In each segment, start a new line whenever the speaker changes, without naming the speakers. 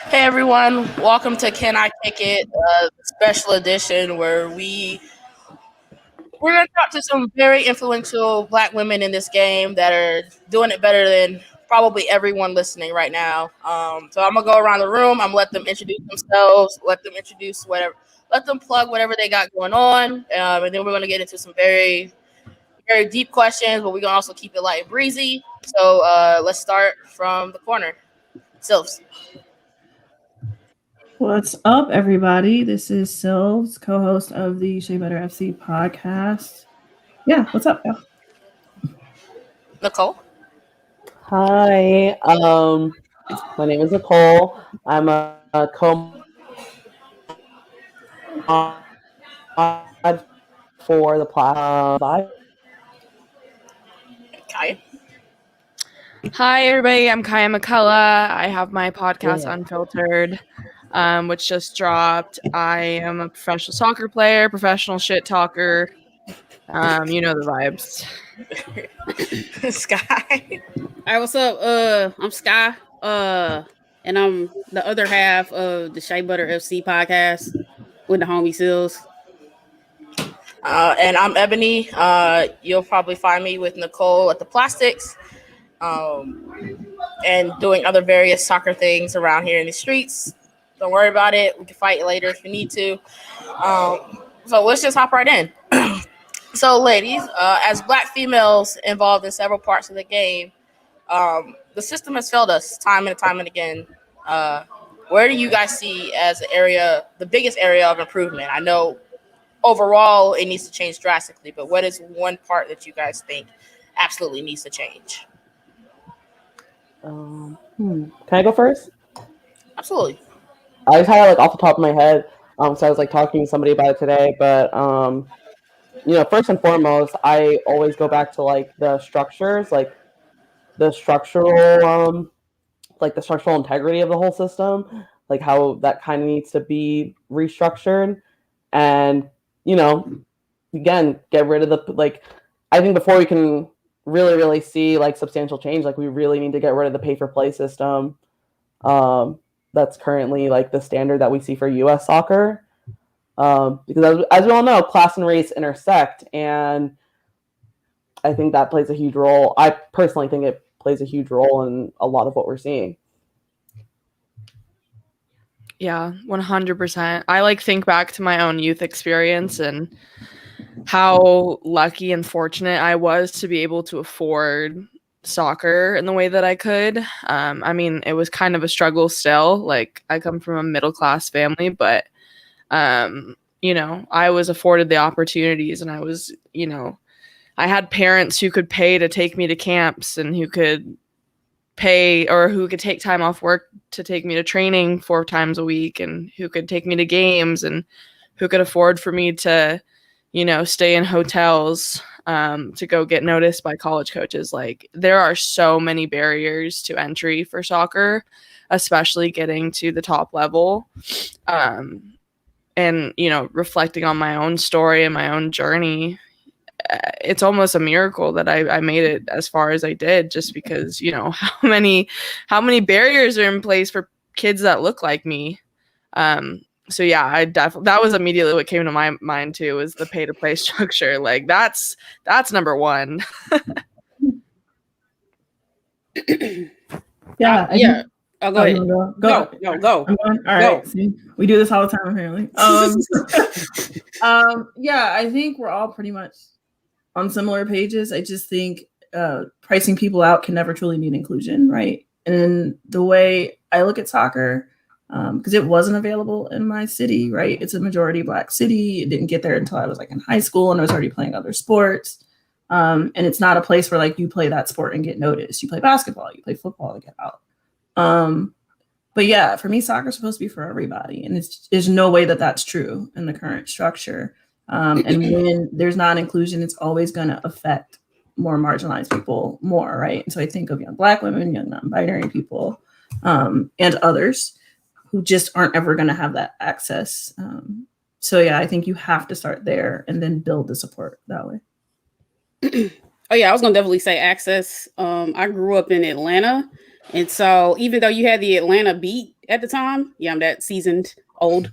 Hey everyone, welcome to Can I Kick It, special edition where we're gonna talk to some very influential Black women in this game that are doing it better than probably everyone listening right now. So I'm gonna go around the room. I'm gonna let them introduce themselves, let them plug whatever they got going on, and then we're gonna get into some very very deep questions, but we're gonna also keep it light and breezy. So let's start from the corner. Sylphs.
What's up, everybody? This is Sylvs, co-host of the Shea Butter FC podcast. Yeah, what's up, y'all?
Nicole.
Hi, my name is Nicole. I'm a co-mod for the platform.
Kaya.
Hi, everybody. I'm Kaya McCullough. I have my podcast Unfiltered, which just dropped. I am a professional soccer player, professional shit talker. You know the vibes.
Sky.
All right, what's up? I'm Sky. And I'm the other half of the Shea Butter FC podcast with the homie Sills.
And I'm Ebony. You'll probably find me with Nicole at the Plastics, and doing other various soccer things around here in the streets. Don't worry about it. We can fight later if we need to. So let's just hop right in. So, ladies, as Black females involved in several parts of the game, the system has failed us time and time and again. Where do you guys see as the biggest area of improvement? I know overall it needs to change drastically, but what is one part that you guys think absolutely needs to change?
Can I go first?
Absolutely.
I just had off the top of my head. So I was talking to somebody about it today, but first and foremost, I always go back to the structures, the structural the structural integrity of the whole system, how that kind of needs to be restructured, and again, get rid of the I think before we can really see substantial change, we really need to get rid of the pay for play system. That's currently the standard that we see for U.S. soccer, because as we all know, class and race intersect, and I think that plays a huge role. I personally think it plays a huge role in a lot of what we're seeing.
Yeah, 100%. I think back to my own youth experience and how lucky and fortunate I was to be able to afford soccer in the way that I could. I mean, it was kind of a struggle still. I come from a middle class family, but I was afforded the opportunities, and I was, I had parents who could pay to take me to camps, and who could pay or who could take time off work to take me to training 4 times a week, and who could take me to games, and who could afford for me to, stay in hotels to go get noticed by college coaches. There are so many barriers to entry for soccer, especially getting to the top level. And, reflecting on my own story and my own journey, it's almost a miracle that I made it as far as I did, just because, how many barriers are in place for kids that look like me. So yeah, that was immediately what came to my mind too, was the pay to play structure. That's number one.
Yeah. Oh, go ahead.
Go.
All
right. See, we do this all the time, apparently. Yeah, I think we're all pretty much on similar pages. I just think pricing people out can never truly mean inclusion, right? And the way I look at soccer, because it wasn't available in my city, right? It's a majority Black city. It didn't get there until I was like in high school, and I was already playing other sports. And it's not a place where like you play that sport and get noticed. You play basketball, you play football and get out. But yeah, for me, soccer is supposed to be for everybody, and there's no way that that's true in the current structure. And when there's not inclusion, it's always going to affect more marginalized people more, right? And so I think of young Black women, young non-binary people, and others who just aren't ever going to have that access. So yeah, I think you have to start there and then build the support that way.
Oh yeah, I was gonna definitely say access. I grew up in Atlanta, and so even though you had the Atlanta beat at the time, yeah, I'm that seasoned old.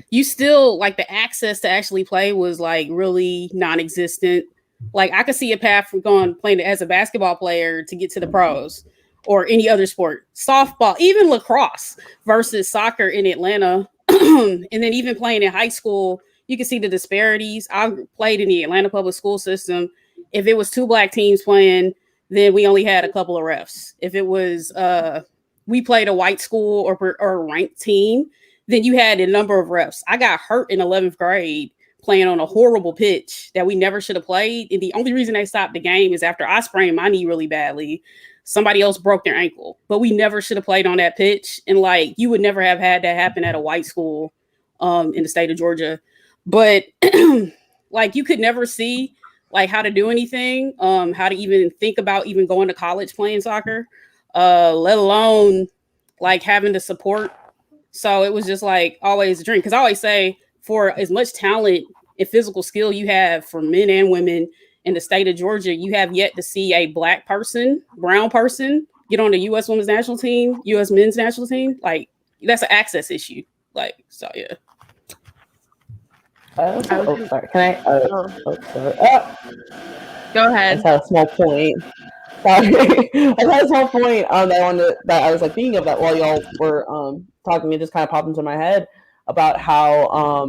You still like the access to actually play was like really non-existent. Like I could see a path from going playing as a basketball player to get to the pros or any other sport, softball, even lacrosse versus soccer in Atlanta, and then even playing in high school. You can see the disparities. I played in the Atlanta public school system. If it was two Black teams playing, then we only had a couple of refs. If it was we played a white school or a ranked team, then you had a number of refs. I got hurt in 11th grade playing on a horrible pitch that we never should have played. And the only reason they stopped the game is after I sprained my knee really badly. Somebody else broke their ankle, but we never should have played on that pitch. And like, you would never have had that happen at a white school in the state of Georgia. But like, you could never see like how to do anything, how to even think about even going to college playing soccer, let alone like having the support. So it was just like always a dream. Because I always say, for as much talent and physical skill you have for men and women in the state of Georgia, you have yet to see a Black person, brown person get on the U.S. women's national team, U.S. men's national team. Like, that's an access issue. Like, so yeah.
Sorry. Can I? Sorry.
Go
I
ahead.
just had a small point. Sorry, I just had a small point that I was like thinking of that while y'all were talking. It just kind of popped into my head about how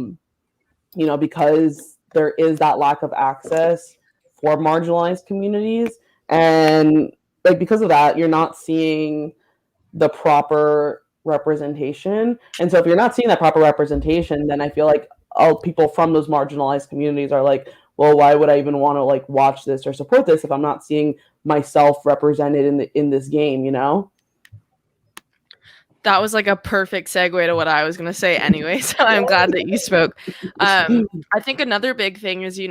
because there is that lack of access for marginalized communities, and like because of that, you're not seeing the proper representation. And so if you're not seeing that proper representation, then I feel like all people from those marginalized communities are like, well, why would I even want to like watch this or support this if I'm not seeing myself represented in this game, you know?
That was like a perfect segue to what I was going to say anyway. So I'm glad that you spoke. I think another big thing is,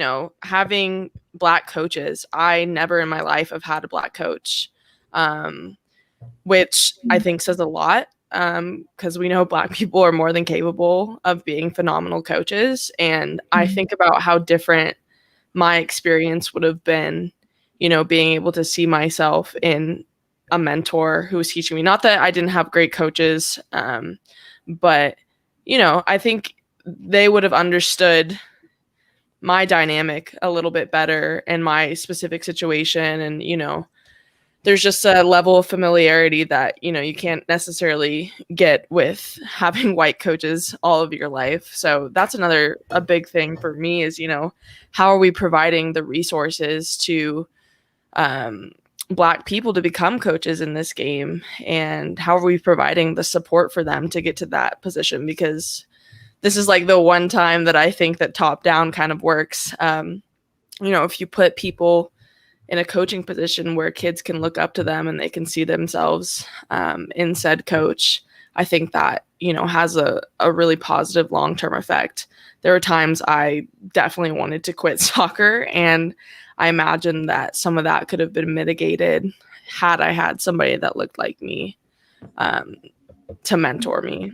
having Black coaches. I never in my life have had a Black coach, which I think says a lot, because we know Black people are more than capable of being phenomenal coaches. And I think about how different my experience would have been, being able to see myself in a mentor who was teaching me. Not that I didn't have great coaches, but I think they would have understood my dynamic a little bit better and my specific situation. And there's just a level of familiarity that you can't necessarily get with having white coaches all of your life. So that's a big thing for me is how are we providing the resources to Black people to become coaches in this game, and how are we providing the support for them to get to that position? Because this is like the one time that I think that top down kind of works. If you put people in a coaching position where kids can look up to them and they can see themselves in said coach, I think that has a really positive long-term effect. There were times I definitely wanted to quit soccer, and I imagine that some of that could have been mitigated had I had somebody that looked like me to mentor me.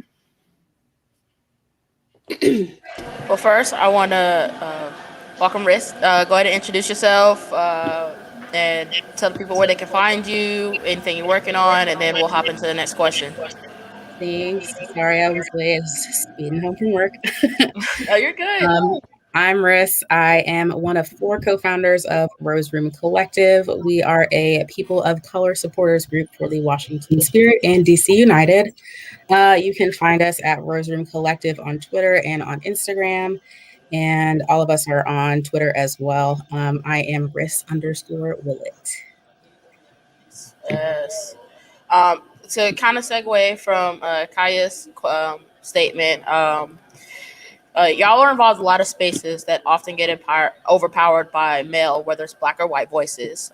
Well, first, I want to welcome Riss. Go ahead and introduce yourself and tell the people where they can find you, anything you're working on, and then we'll hop into the next question.
Thanks. Sorry I was late. I was just speeding home from work.
Oh, you're good.
I'm Riss. I am one of 4 co-founders of Rose Room Collective. We are a people of color supporters group for the Washington Spirit and DC United. You can find us at Rose Room Collective on Twitter and on Instagram. And all of us are on Twitter as well. I am Riss_Willett.
Yes. to kind of segue from Kaya's statement, y'all are involved in a lot of spaces that often get overpowered by male, whether it's black or white voices.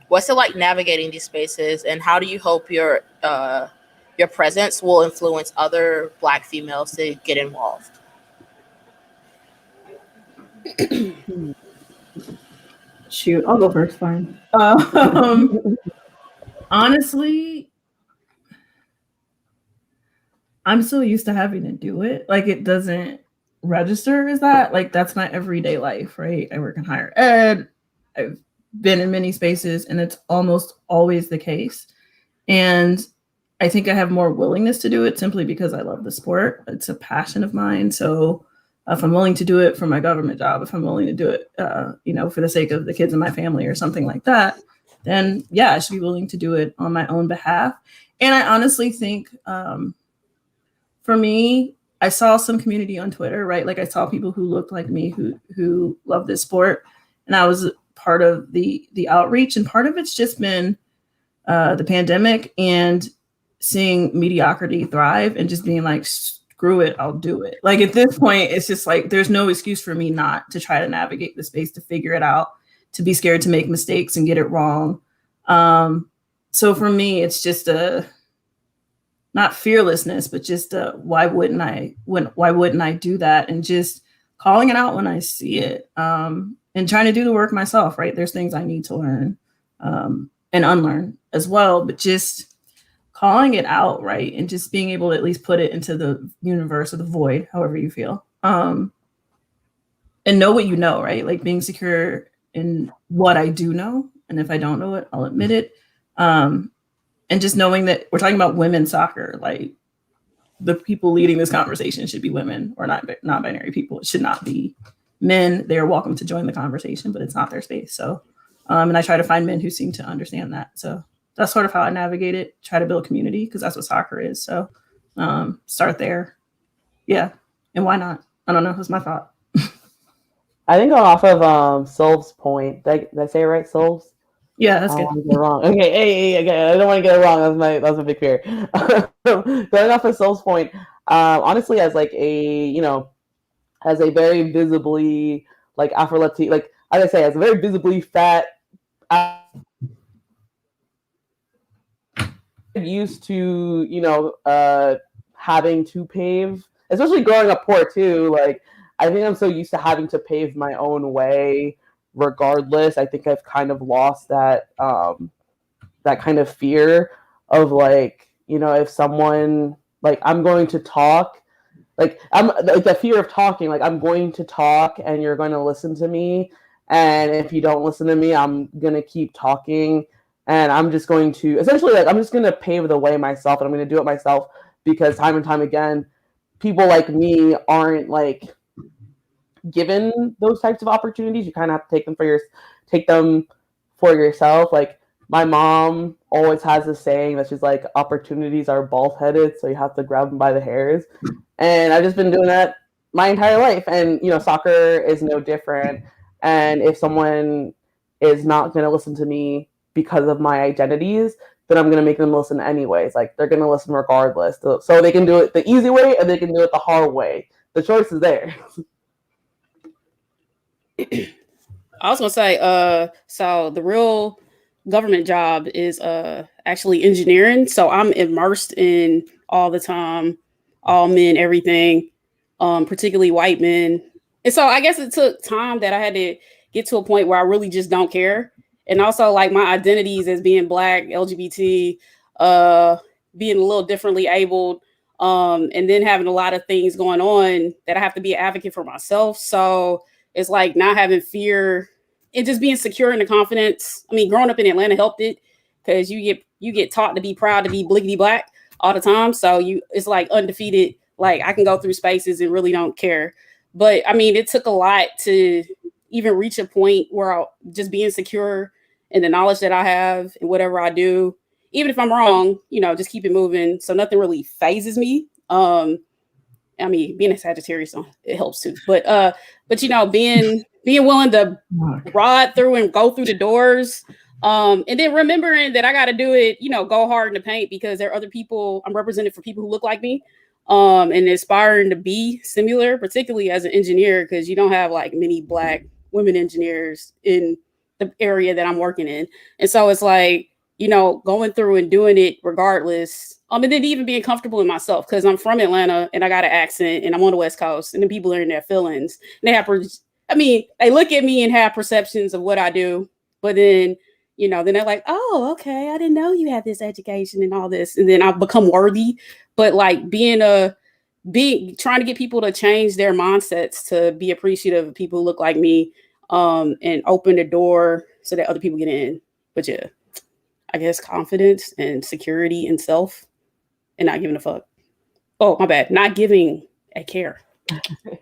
What's it like navigating these spaces, and how do you hope your presence will influence other black females to get involved?
Shoot, I'll go first. Fine. Honestly, I'm so used to having to do it. Like, it doesn't register as that. Like, that's my everyday life, right? I work in higher ed. I've been in many spaces, and it's almost always the case. And I think I have more willingness to do it simply because I love the sport. It's a passion of mine. So if I'm willing to do it for my government job, if I'm willing to do it, for the sake of the kids in my family or something like that, then yeah, I should be willing to do it on my own behalf. And I honestly think, for me, I saw some community on Twitter, right? Like, I saw people who looked like me who love this sport, and I was part of the outreach. And part of it's just been the pandemic and seeing mediocrity thrive and just being like, screw it, I'll do it. Like, at this point, it's just like, there's no excuse for me not to try to navigate the space, to figure it out, to be scared to make mistakes and get it wrong. So for me, it's just not fearlessness, but just why wouldn't I do that? And just calling it out when I see it, and trying to do the work myself, right? There's things I need to learn and unlearn as well, but just calling it out, right? And just being able to at least put it into the universe or the void, however you feel, and know what you know, right? Like, being secure in what I do know. And if I don't know it, I'll admit it. And just knowing that we're talking about women's soccer, like, the people leading this conversation should be women or non-binary people. It should not be men. They're welcome to join the conversation, but it's not their space. So, and I try to find men who seem to understand that. So that's sort of how I navigate it, try to build community, because that's what soccer is. So start there. Yeah. And why not? I don't know. That's my thought.
I think going off of Sylv's point, did I say it right, Sylv's?
Yeah, that's good.
I don't want to get it wrong. Okay, hey, I don't want to get it wrong. That's my big fear. Going off of Sylv's point, honestly, as like as a very visibly like Afro-Latina, like as I say, as a very visibly fat, used to having to pave, especially growing up poor too. Like, I think I'm so used to having to pave my own way regardless. I think I've kind of lost that kind of fear of, like, if someone, like, I'm going to talk, like, I'm like the fear of talking, like, I'm going to talk and you're going to listen to me, and if you don't listen to me, I'm going to keep talking, and I'm just going to essentially, like, I'm just going to pave the way myself, and I'm going to do it myself, because time and time again, people like me aren't, like, given those types of opportunities. You kind of have to take them for yourself. Like, my mom always has this saying that she's like, opportunities are bald-headed, so you have to grab them by the hairs. And I've just been doing that my entire life. And, soccer is no different. And if someone is not going to listen to me because of my identities, then I'm going to make them listen anyways. Like, they're going to listen regardless. So they can do it the easy way, and they can do it the hard way. The choice is there.
I was gonna say, so the real government job is actually engineering. So I'm immersed in all the time, all men, everything, particularly white men. And so I guess it took time that I had to get to a point where I really just don't care. And also, like, my identities as being Black, LGBT, being a little differently abled, and then having a lot of things going on that I have to be an advocate for myself. So it's like not having fear and just being secure in the confidence. I mean, growing up in Atlanta helped it, because you get taught to be proud to be bliggity Black all the time. So it's like undefeated. Like, I can go through spaces and really don't care. But I mean, it took a lot to even reach a point where just being secure in the knowledge that I have and whatever I do, even if I'm wrong, just keep it moving. So nothing really phases me. I mean, being a Sagittarius, it helps too. But being willing to ride through and go through the doors And then remembering that I got to do it, go hard in the paint because there are other people. I'm represented for people who look like me, and aspiring to be similar, particularly as an engineer, because you don't have like many Black women engineers in the area that I'm working in. And so it's like, going through and doing it regardless. And then even being comfortable in myself because I'm from Atlanta and I got an accent and I'm on the West Coast and then people are in their feelings. And they look at me and have perceptions of what I do, but then, then they're like, oh, okay, I didn't know you had this education and all this. And then I've become worthy. But like trying to get people to change their mindsets to be appreciative of people who look like me, and open the door so that other people get in. But yeah, I guess confidence and security in self and not giving a fuck. Oh, my bad. Not giving a care.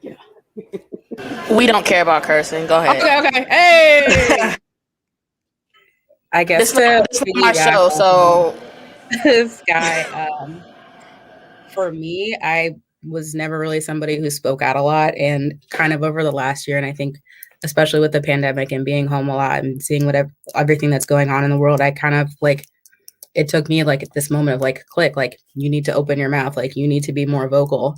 Yeah.
We don't care about cursing. Go ahead.
Okay. Hey.
I guess
this is my show, so
this guy, for me, I was never really somebody who spoke out a lot, and kind of over the last year, and I think especially with the pandemic and being home a lot and seeing everything that's going on in the world, I kind of like, it took me like at this moment of like click, like you need to open your mouth, like you need to be more vocal.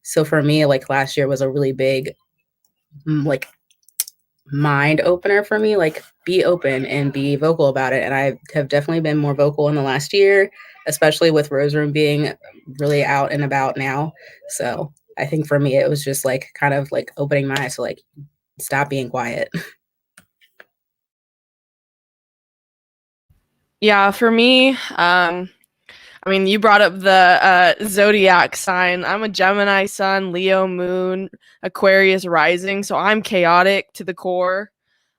So for me, like last year was a really big like mind opener for me, like be open and be vocal about it. And I have definitely been more vocal in the last year, especially with Rose Room being really out and about now. So I think for me, it was just like kind of like opening my eyes to like, stop being quiet.
Yeah, for me, you brought up the zodiac sign. I'm a Gemini sun, Leo moon, Aquarius rising, so I'm chaotic to the core.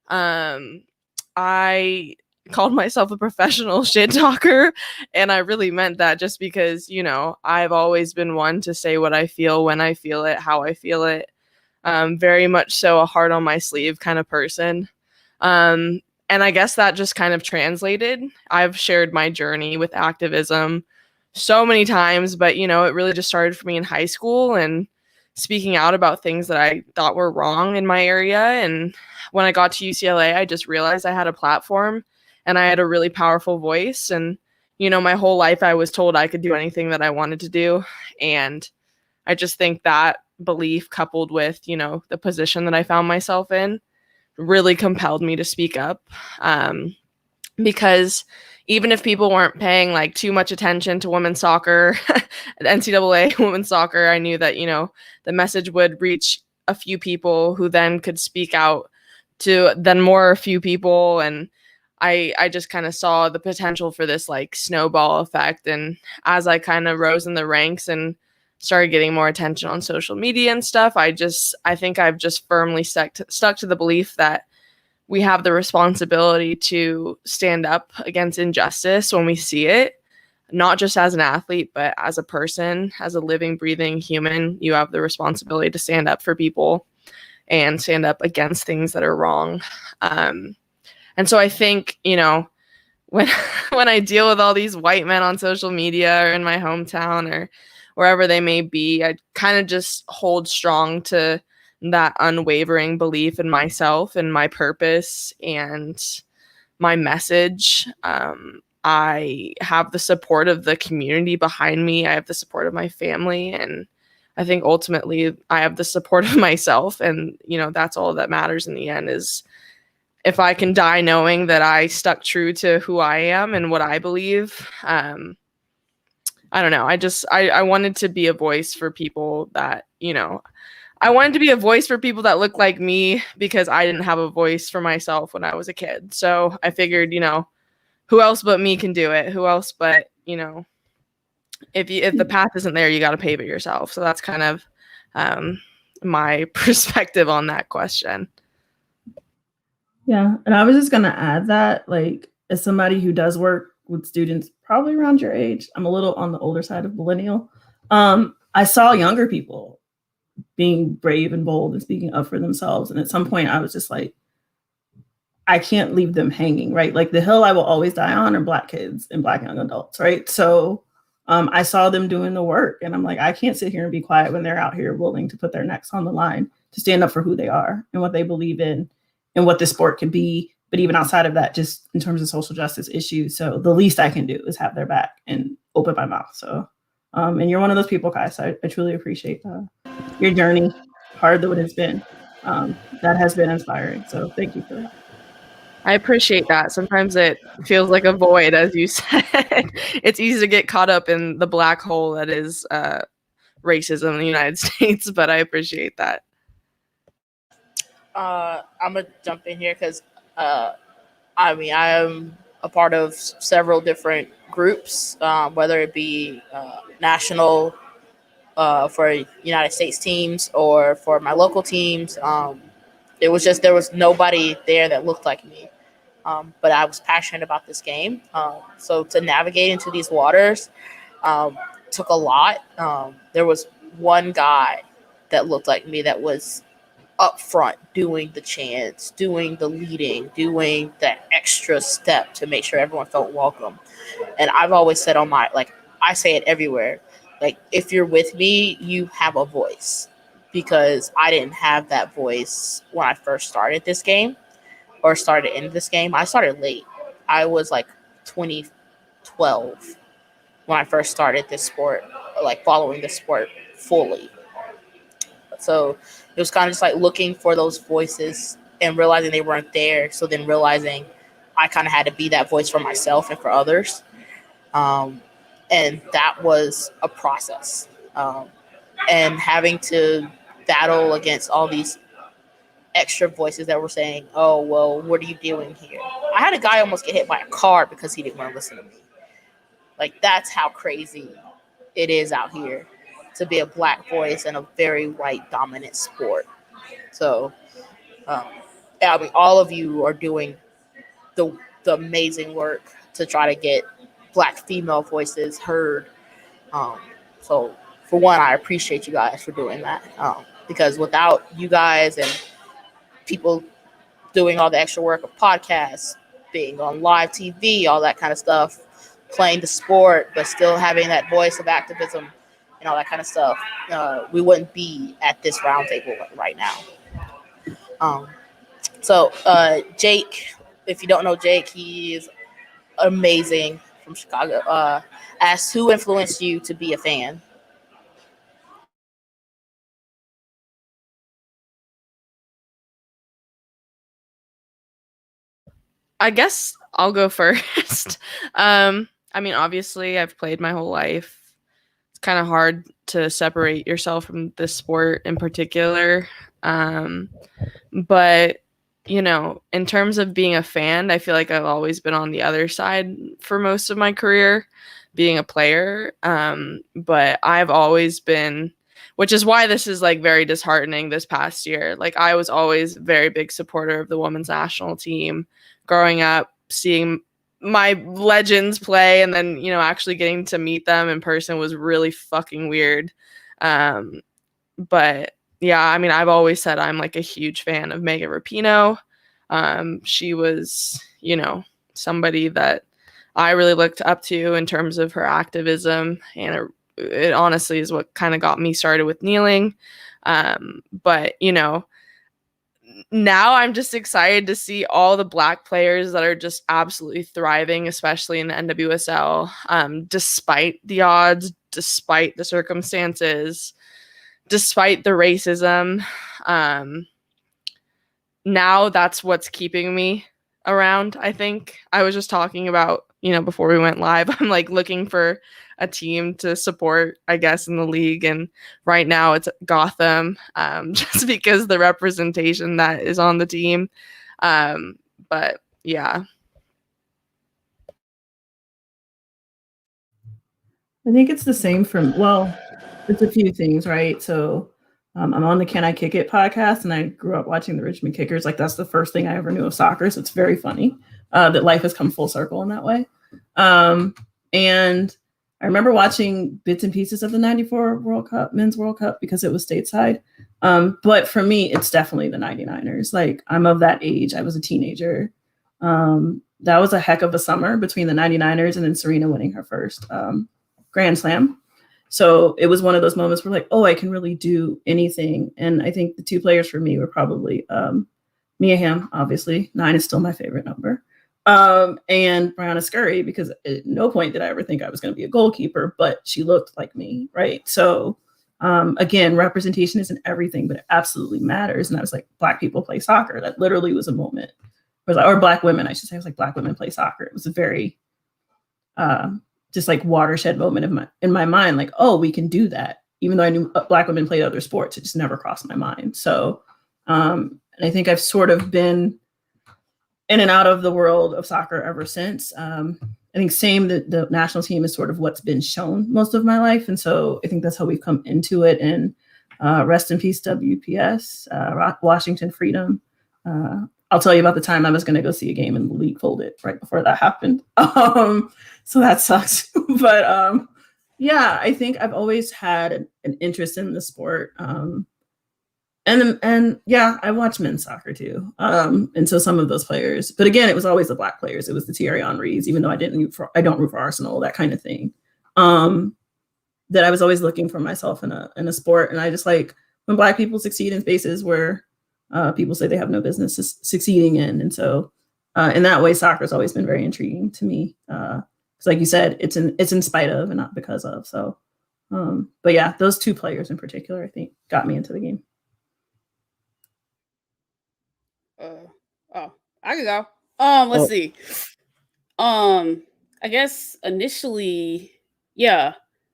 I called myself a professional shit talker, and I really meant that just because, I've always been one to say what I feel, when I feel it, how I feel it. Very much so a heart on my sleeve kind of person. And I guess that just kind of translated. I've shared my journey with activism so many times, but, it really just started for me in high school and speaking out about things that I thought were wrong in my area. And when I got to UCLA, I just realized I had a platform and I had a really powerful voice. And, my whole life I was told I could do anything that I wanted to do. And I just think that belief coupled with, the position that I found myself in really compelled me to speak up. Because even if people weren't paying like too much attention to women's soccer, NCAA women's soccer, I knew that, the message would reach a few people who then could speak out to then more a few people. And I just kind of saw the potential for this like snowball effect. And as I kind of rose in the ranks and started getting more attention on social media and stuff, I think I've just firmly stuck to the belief that we have the responsibility to stand up against injustice when we see it, not just as an athlete, but as a person, as a living, breathing human. You have the responsibility to stand up for people and stand up against things that are wrong. And so I think, when I deal with all these white men on social media or in my hometown or wherever they may be, I kind of just hold strong to that unwavering belief in myself and my purpose and my message. I have the support of the community behind me. I have the support of my family. And I think ultimately I have the support of myself. And, that's all that matters in the end, is if I can die knowing that I stuck true to who I am and what I believe. I don't know. I wanted to be a voice for people that, I wanted to be a voice for people that look like me because I didn't have a voice for myself when I was a kid. So I figured, who else but me can do it? Who else but, if the path isn't there, you got to pave it yourself. So that's kind of my perspective on that question.
Yeah. And I was just going to add that, like, as somebody who does work with students probably around your age, I'm a little on the older side of millennial. I saw younger people being brave and bold and speaking up for themselves. And at some point I was just like, I can't leave them hanging, right? Like the hill I will always die on are Black kids and Black young adults, right? So I saw them doing the work and I'm like, I can't sit here and be quiet when they're out here willing to put their necks on the line to stand up for who they are and what they believe in and what the sport could be But even outside of that, just in terms of social justice issues, so the least I can do is have their back and open my mouth. So, and you're one of those people, guys. So I truly appreciate your journey, hard though it has been. That has been inspiring. So thank you for that.
I appreciate that. Sometimes it feels like a void, as you said. It's easy to get caught up in the black hole that is racism in the United States, but I appreciate that.
I'm gonna jump in here because I am a part of several different groups, whether it be national for United States teams or for my local teams. It was just there was nobody there that looked like me, but I was passionate about this game. So to navigate into these waters took a lot. There was one guy that looked like me that was up front doing the chants, doing the leading, doing that extra step to make sure everyone felt welcome. And I've always said on my, like, I say it everywhere, like, if you're with me, you have a voice, because I didn't have that voice when I first started this game or started in this game. I started late. I was like 2012 when I first started this sport, like following the sport fully. So it was kind of just like looking for those voices and realizing they weren't there. So then realizing I kind of had to be that voice for myself and for others. And that was a process. And having to battle against all these extra voices that were saying, oh, well, what are you doing here? I had a guy almost get hit by a car because he didn't want to listen to me. Like, that's how crazy it is out here to be a black voice in a very white dominant sport. So, I mean, all of you are doing the amazing work to try to get black female voices heard. So for one, I appreciate you guys for doing that. Because without you guys and people doing all the extra work of podcasts, being on live TV, all that kind of stuff, playing the sport, but still having that voice of activism and all that kind of stuff, we wouldn't be at this roundtable right now. So Jake, if you don't know Jake, he is amazing from Chicago. Asked who influenced you to be a fan?
I guess I'll go first. I mean, obviously, I've played my whole life. It's kind of hard to separate yourself from this sport in particular. But, you know, in terms of being a fan, I feel like I've always been on the other side for most of my career, being a player. But I've always been, which is why this is like very disheartening this past year. Like, I was always a very big supporter of the women's national team growing up, seeing my legends play, and then, you know, actually getting to meet them in person was really fucking weird. But yeah, I mean, I've always said I'm like a huge fan of Megan Rapinoe. She was, you know, somebody that I really looked up to in terms of her activism, and it honestly is what kind of got me started with kneeling. But, you know, now I'm just excited to see all the black players that are just absolutely thriving, especially in the NWSL, despite the odds, despite the circumstances, despite the racism. Now that's what's keeping me around, I think. I was just talking about, you know, before we went live, I'm like looking for a team to support, I guess, in the league. And right now it's Gotham, just because the representation that is on the team. But yeah.
I think it's the same from, well, it's a few things, right? So I'm on the Can I Kick It podcast, and I grew up watching the Richmond Kickers. Like, that's the first thing I ever knew of soccer. So it's very funny that life has come full circle in that way. And I remember watching bits and pieces of the 94 World Cup, Men's World Cup, because it was stateside. But for me, it's definitely the 99ers. Like, I'm of that age. I was a teenager. That was a heck of a summer between the 99ers and then Serena winning her first Grand Slam. So it was one of those moments where, like, oh, I can really do anything. And I think the two players for me were probably Mia Hamm, obviously. 9 is still my favorite number. And Brianna Scurry, because at no point did I ever think I was going to be a goalkeeper, but she looked like me, right? So again, representation isn't everything, but it absolutely matters. And I was like, Black people play soccer. That literally was a moment. Or Black women, I should say. I was like, Black women play soccer. It was a very just like watershed moment in my mind, like, oh, we can do that. Even though I knew Black women played other sports, it just never crossed my mind. So, and I think I've sort of been in and out of the world of soccer ever since. I think the national team is sort of what's been shown most of my life. And so I think that's how we've come into it. And rest in peace, WPS, Washington Freedom. I'll tell you about the time I was going to go see a game and the league folded right before that happened. So that sucks. But yeah, I think I've always had an interest in the sport. And yeah, I watch men's soccer too. And so some of those players, but again, it was always the Black players. It was the Thierry Henrys, even though I don't root for Arsenal, that kind of thing. That I was always looking for myself in a sport. And I just like when Black people succeed in spaces where people say they have no business succeeding in. And so in that way, soccer has always been very intriguing to me. Because like you said, it's in spite of and not because of. So, but yeah, those two players in particular, I think, got me into the game.
I can go. Let's see. I guess initially, yeah,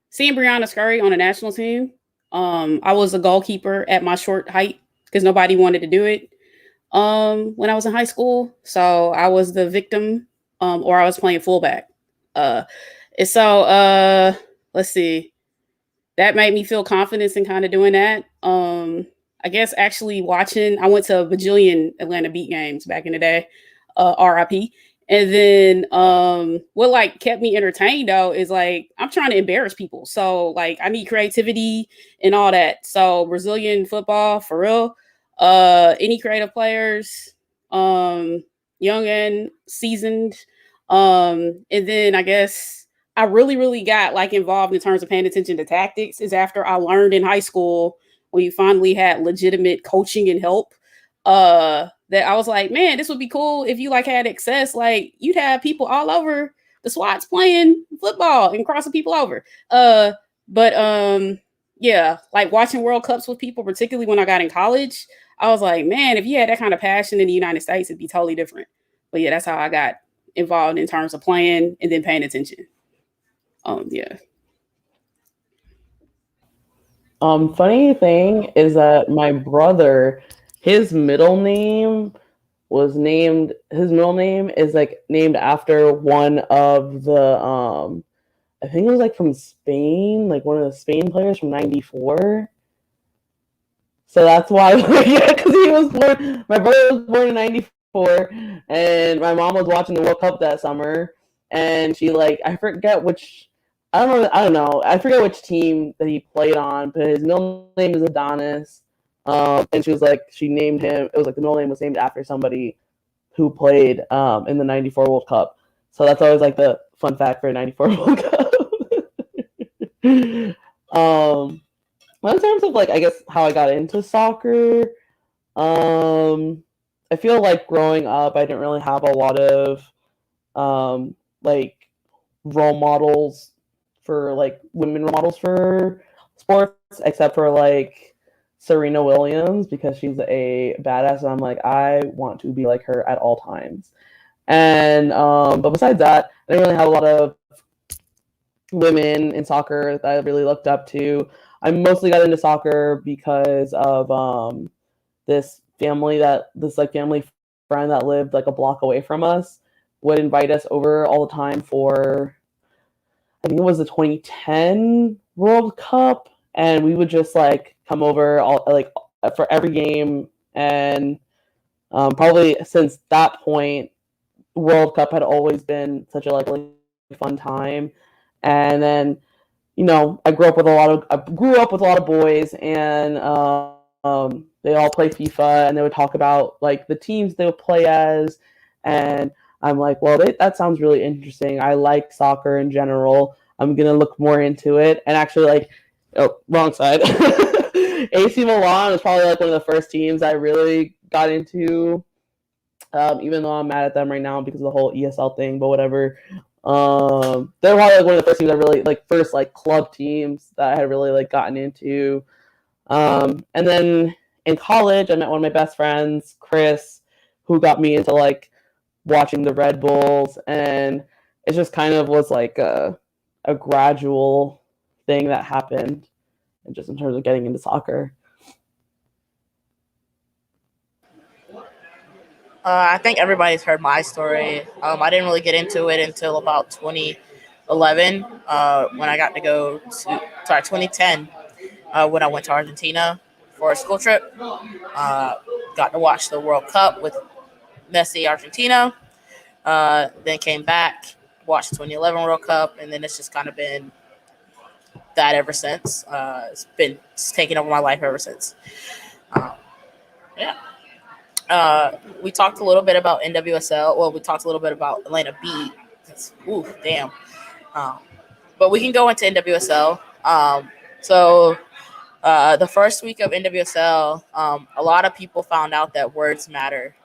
seeing Brianna Scurry on a national team. I was a goalkeeper at my short height because nobody wanted to do it when I was in high school. So I was the victim, or I was playing fullback. And so let's see. That made me feel confidence in kind of doing that. I guess actually I went to a bajillion Atlanta Beat games back in the day, RIP. And then what like kept me entertained though is like I'm trying to embarrass people. So like I need creativity and all that. So Brazilian football for real. Any creative players, young and seasoned. And then I guess I really, really got like involved in terms of paying attention to tactics is after I learned in high school when you finally had legitimate coaching and help, that I was like, man, this would be cool if you like had access. Like you'd have people all over the SWATs playing football and crossing people over. But yeah, like watching World Cups with people, particularly when I got in college, I was like, man, if you had that kind of passion in the United States, it'd be totally different. But yeah, that's how I got involved in terms of playing and then paying attention. Yeah.
Funny thing is that my brother, his middle name is like named after one of the I think it was like from Spain, like one of the Spain players from '94. So that's why, yeah, because he was born. My brother was born in '94, and my mom was watching the World Cup that summer, and she I forget which. I don't know. I forget which team that he played on, but his middle name is Adonis. And she was like, she named him. It was like the middle name was named after somebody who played in the '94 World Cup. So that's always like the fun fact for '94 World Cup. Well, in terms of I guess how I got into soccer, I feel like growing up, I didn't really have a lot of role models for women role models for sports, except for Serena Williams, because she's a badass, and I'm like, I want to be like her at all times. And but besides that, I didn't really have a lot of women in soccer that I really looked up to. I mostly got into soccer because of this family friend that lived a block away from us would invite us over all the time for, I think it was the 2010 World Cup, and we would just come over for every game. And probably since that point, World Cup had always been such a really fun time. And then, I grew up with a lot of boys, and they all play FIFA, and they would talk about the teams they would play as, and I'm like, well, that sounds really interesting. I like soccer in general. I'm gonna look more into it. And actually, wrong side. AC Milan was probably one of the first teams I really got into even though I'm mad at them right now because of the whole ESL thing, but whatever. They're probably like one of the first teams I really like, first like club teams that I had really like gotten into. And then in college, I met one of my best friends, Chris, who got me into like watching the Red Bulls, and it just kind of was like a gradual thing that happened, and just in terms of getting into soccer.
I think everybody's heard my story. I didn't really get into it until about 2011 when I got to go to, sorry, 2010 when I went to Argentina for a school trip. Got to watch the World Cup with Messi, Argentina. Then came back, watched the 2011 World Cup, and then it's just kind of been that ever since. It's taken over my life ever since. Yeah. We talked a little bit about NWSL. Well, we talked a little bit about Atlanta Beat. Ooh, damn. But we can go into NWSL. So the first week of NWSL, a lot of people found out that words matter.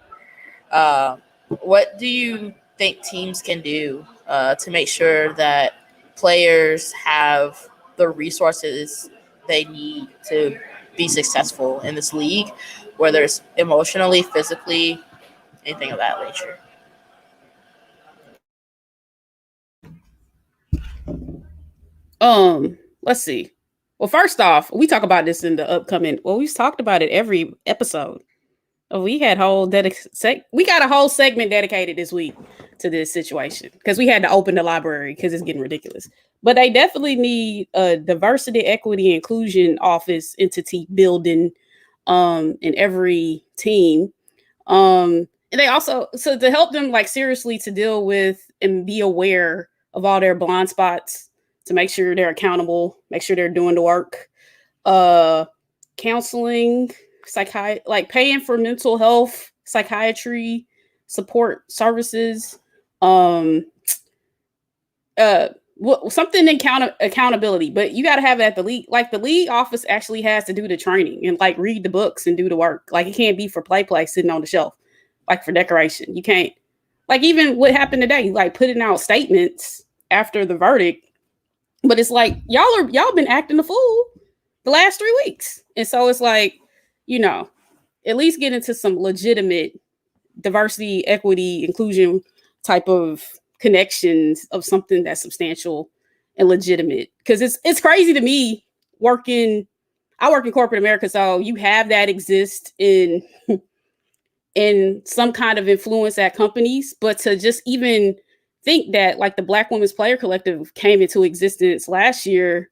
What do you think teams can do to make sure that players have the resources they need to be successful in this league, whether it's emotionally, physically, anything of that nature?
Let's see. Well, first off, we talk about this in the upcoming. Well, we've talked about it every episode. We had we got a whole segment dedicated this week to this situation because we had to open the library because it's getting ridiculous. But they definitely need a diversity, equity, inclusion office entity building in every team. And they also, so to help them like seriously to deal with and be aware of all their blind spots, to make sure they're accountable, make sure they're doing the work. Counseling, like paying for mental health, psychiatry, support services, something accountability. But you got to have it at the league. Like the league office actually has to do the training and like read the books and do the work. Like it can't be for play sitting on the shelf, like for decoration. You can't, like even what happened today, like putting out statements after the verdict. But it's like y'all been acting a fool the last 3 weeks. And so it's like, at least get into some legitimate diversity, equity, inclusion type of connections of something that's substantial and legitimate. Because it's crazy to me I work in corporate America, so you have that exist in some kind of influence at companies, but to just even think that like the Black Women's Player Collective came into existence last year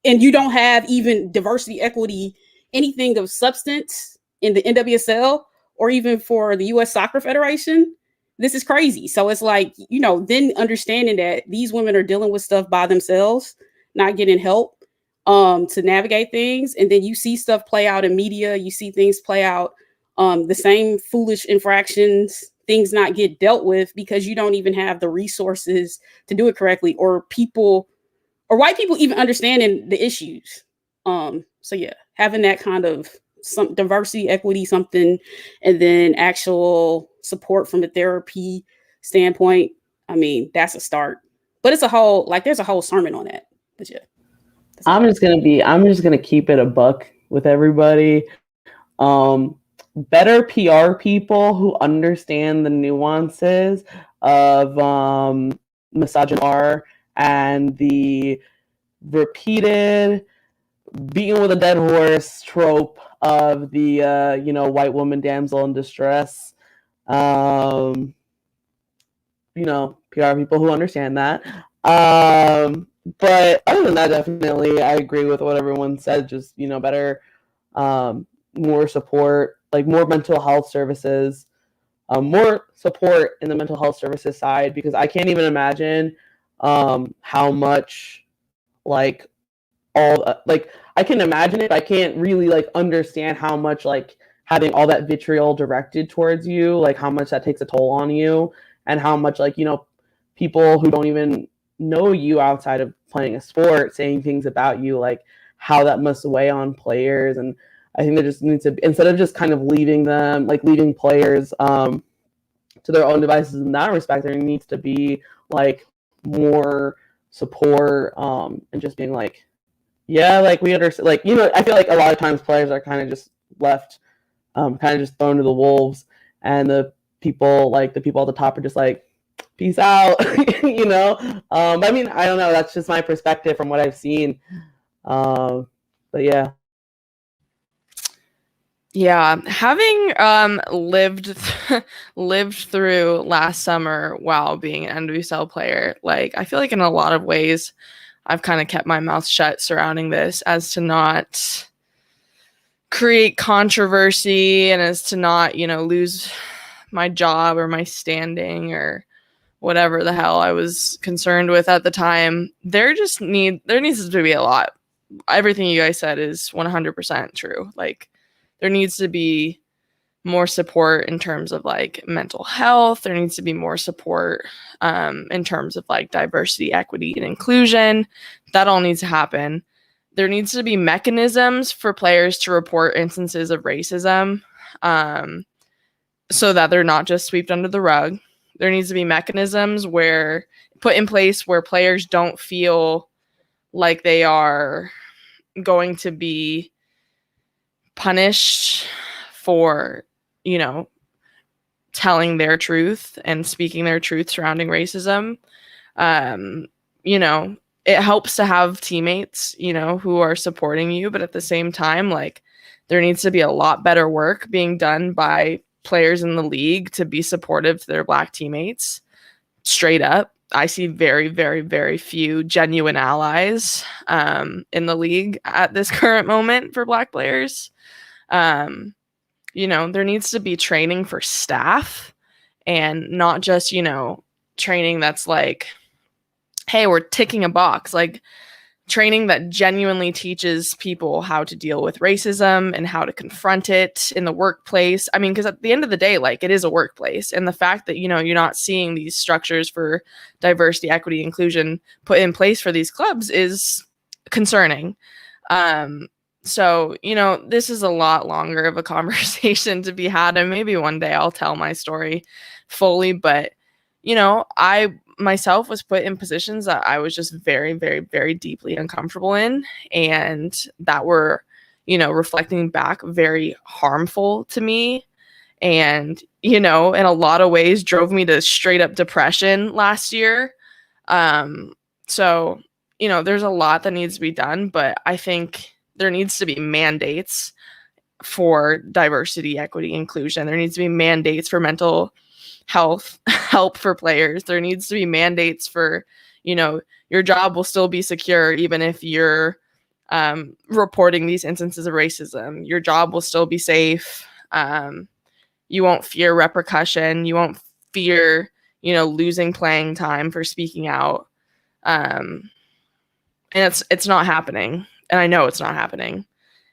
and you don't have even diversity, equity, anything of substance in the NWSL or even for the US Soccer Federation, this is crazy. So it's like, then understanding that these women are dealing with stuff by themselves, not getting help to navigate things. And then you see stuff play out in media, you see things play out, the same foolish infractions, things not get dealt with because you don't even have the resources to do it correctly, or white people even understanding the issues. So yeah, having that kind of some diversity, equity, something, and then actual support from the therapy standpoint. I mean, that's a start, but it's there's a whole sermon on that. But yeah,
I'm just gonna keep it a buck with everybody. Better PR people who understand the nuances of misogyny and the repeated beaten with a dead horse trope of the white woman damsel in distress. PR people who understand that. But other than that, definitely I agree with what everyone said. Just better, more support, like more mental health services, more support in the mental health services side, because I can't even imagine how much like I can imagine it, but I can't really like understand how much like having all that vitriol directed towards you, like how much that takes a toll on you, and how much like people who don't even know you outside of playing a sport saying things about you, like how that must weigh on players. And I think there just needs to be, instead of just kind of leaving players to their own devices in that respect. There needs to be like more support, and just being like, yeah, like we understand, like, you know, I feel like a lot of times players are kind of just left, kind of just thrown to the wolves, and the people at the top are just like, peace out, you know. I mean, I don't know, that's just my perspective from what I've seen. But yeah.
Yeah, having lived through last summer while being an NWSL player, like I feel like in a lot of ways I've kind of kept my mouth shut surrounding this, as to not create controversy and as to not, you know, lose my job or my standing or whatever the hell I was concerned with at the time. There needs to be a lot. Everything you guys said is 100% true. Like, there needs to be more support in terms of like mental health. There needs to be more support in terms of like diversity, equity, and inclusion. That all needs to happen. There needs to be mechanisms for players to report instances of racism, so that they're not just swept under the rug. There needs to be mechanisms put in place where players don't feel like they are going to be punished for, you know, telling their truth and speaking their truth surrounding racism. You know, it helps to have teammates, you know, who are supporting you, but at the same time, like, there needs to be a lot better work being done by players in the league to be supportive to their Black teammates. Straight up, I see very, very, very few genuine allies in the league at this current moment for Black players. You know, there needs to be training for staff, and not just, you know, training that's like, hey, we're ticking a box. Like, training that genuinely teaches people how to deal with racism and how to confront it in the workplace. I mean, because at the end of the day, like, it is a workplace. And the fact that, you know, you're not seeing these structures for diversity, equity, inclusion put in place for these clubs is concerning. So, you know, this is a lot longer of a conversation to be had, and maybe one day I'll tell my story fully. But, you know, I myself was put in positions that I was just very, very, very deeply uncomfortable in, and that were, you know, reflecting back, very harmful to me. And, you know, in a lot of ways drove me to straight up depression last year. So, you know, there's a lot that needs to be done, but I think there needs to be mandates for diversity, equity, inclusion. There needs to be mandates for mental health help for players. There needs to be mandates for, you know, your job will still be secure even if you're reporting these instances of racism. Your job will still be safe. You won't fear repercussion. You won't fear, you know, losing playing time for speaking out. And it's not happening. And I know it's not happening.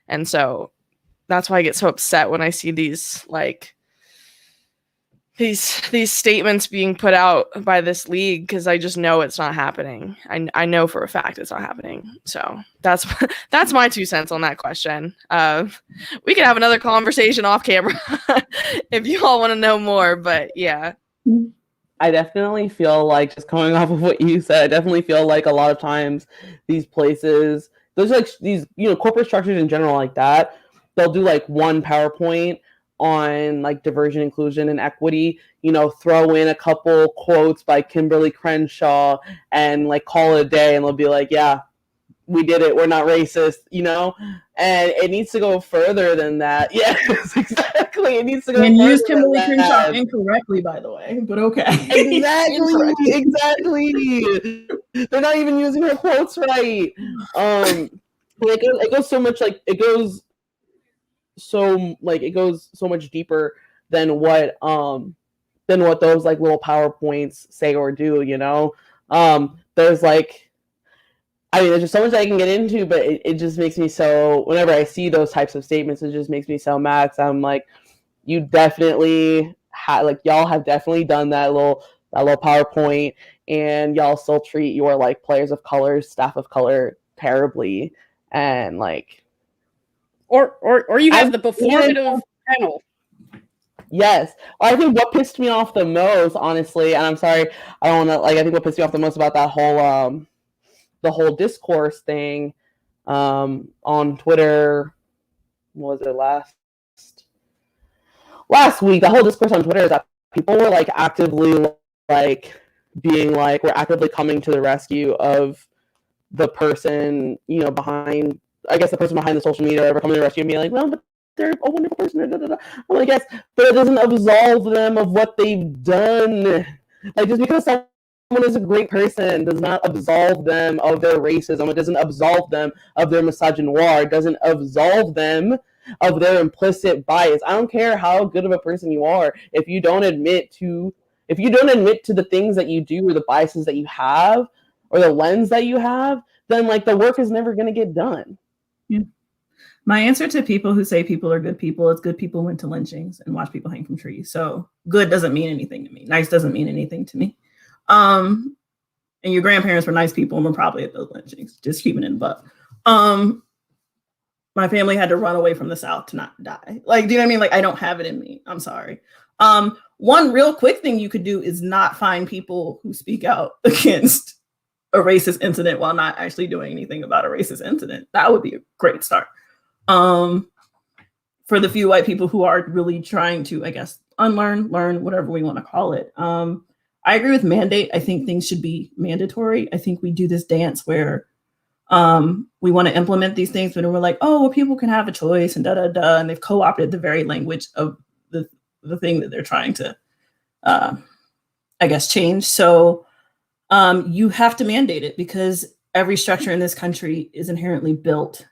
And so that's why I get so upset when I see these, like, these statements being put out by this league, because I just know it's not happening. I know for a fact it's not happening. So that's my 2 cents on that question. We can have another conversation off camera if you all want to know more. But yeah.
I definitely feel like, just coming off of what you said, I definitely feel like a lot of times these places, there's like these, you know, corporate structures in general like that, they'll do like one PowerPoint on like diversity, inclusion, and equity, you know, throw in a couple quotes by Kimberly Crenshaw and like call it a day, and they'll be like, yeah, we did it, we're not racist, you know. And it needs to go further than that. Yes, exactly. It needs to go
and
further
use Kimberly
than
Crenshaw
that.
Incorrectly, by the way, but okay.
Exactly. They're not even using her quotes right. It goes so much, like, it goes so much deeper than what those like little PowerPoints say or do, you know. There's like, I mean, there's just so much I can get into, but it just makes me so, whenever I see those types of statements, it just makes me so mad. So I'm like, you definitely y'all have definitely done that little PowerPoint, and y'all still treat your like players of color, staff of color terribly. And like,
or you have the performative panel.
Yes. I think what pissed me off the most, honestly, and I'm sorry, I don't want to, like, I think what pissed me off the most about that whole, the whole discourse thing, on Twitter, what was it, last week, the whole discourse on Twitter is that people were, like, actively, like, being like, we're actively coming to the rescue of the person, you know, behind, I guess the person behind the social media, or whatever, coming to the rescue and being like, well, but they're a wonderful person. Da, da, da. I'm like, yes, but it doesn't absolve them of what they've done. Like, just because someone is a great person does not absolve them of their racism. It doesn't absolve them of their misogynoir. It doesn't absolve them of their implicit bias. I don't care how good of a person you are. If you don't admit to the things that you do, or the biases that you have, or the lens that you have, then, like, the work is never going to get done.
Yeah. My answer to people who say people are good people is good people went to lynchings and watched people hang from trees. So good doesn't mean anything to me. Nice doesn't mean anything to me. And your grandparents were nice people and were probably at those lynchings, just keeping it in buck. My family had to run away from the South to not die. Like, do you know what I mean? Like, I don't have it in me. I'm sorry. One real quick thing you could do is not find people who speak out against a racist incident while not actually doing anything about a racist incident. That would be a great start. For the few white people who are really trying to, I guess, unlearn, learn, whatever we want to call it. I agree with mandate. I think things should be mandatory. I think we do this dance where we want to implement these things, but we're like, oh, well, people can have a choice and da-da-da, and they've co-opted the very language of the thing that they're trying to, I guess, change. So you have to mandate it, because every structure in this country is inherently built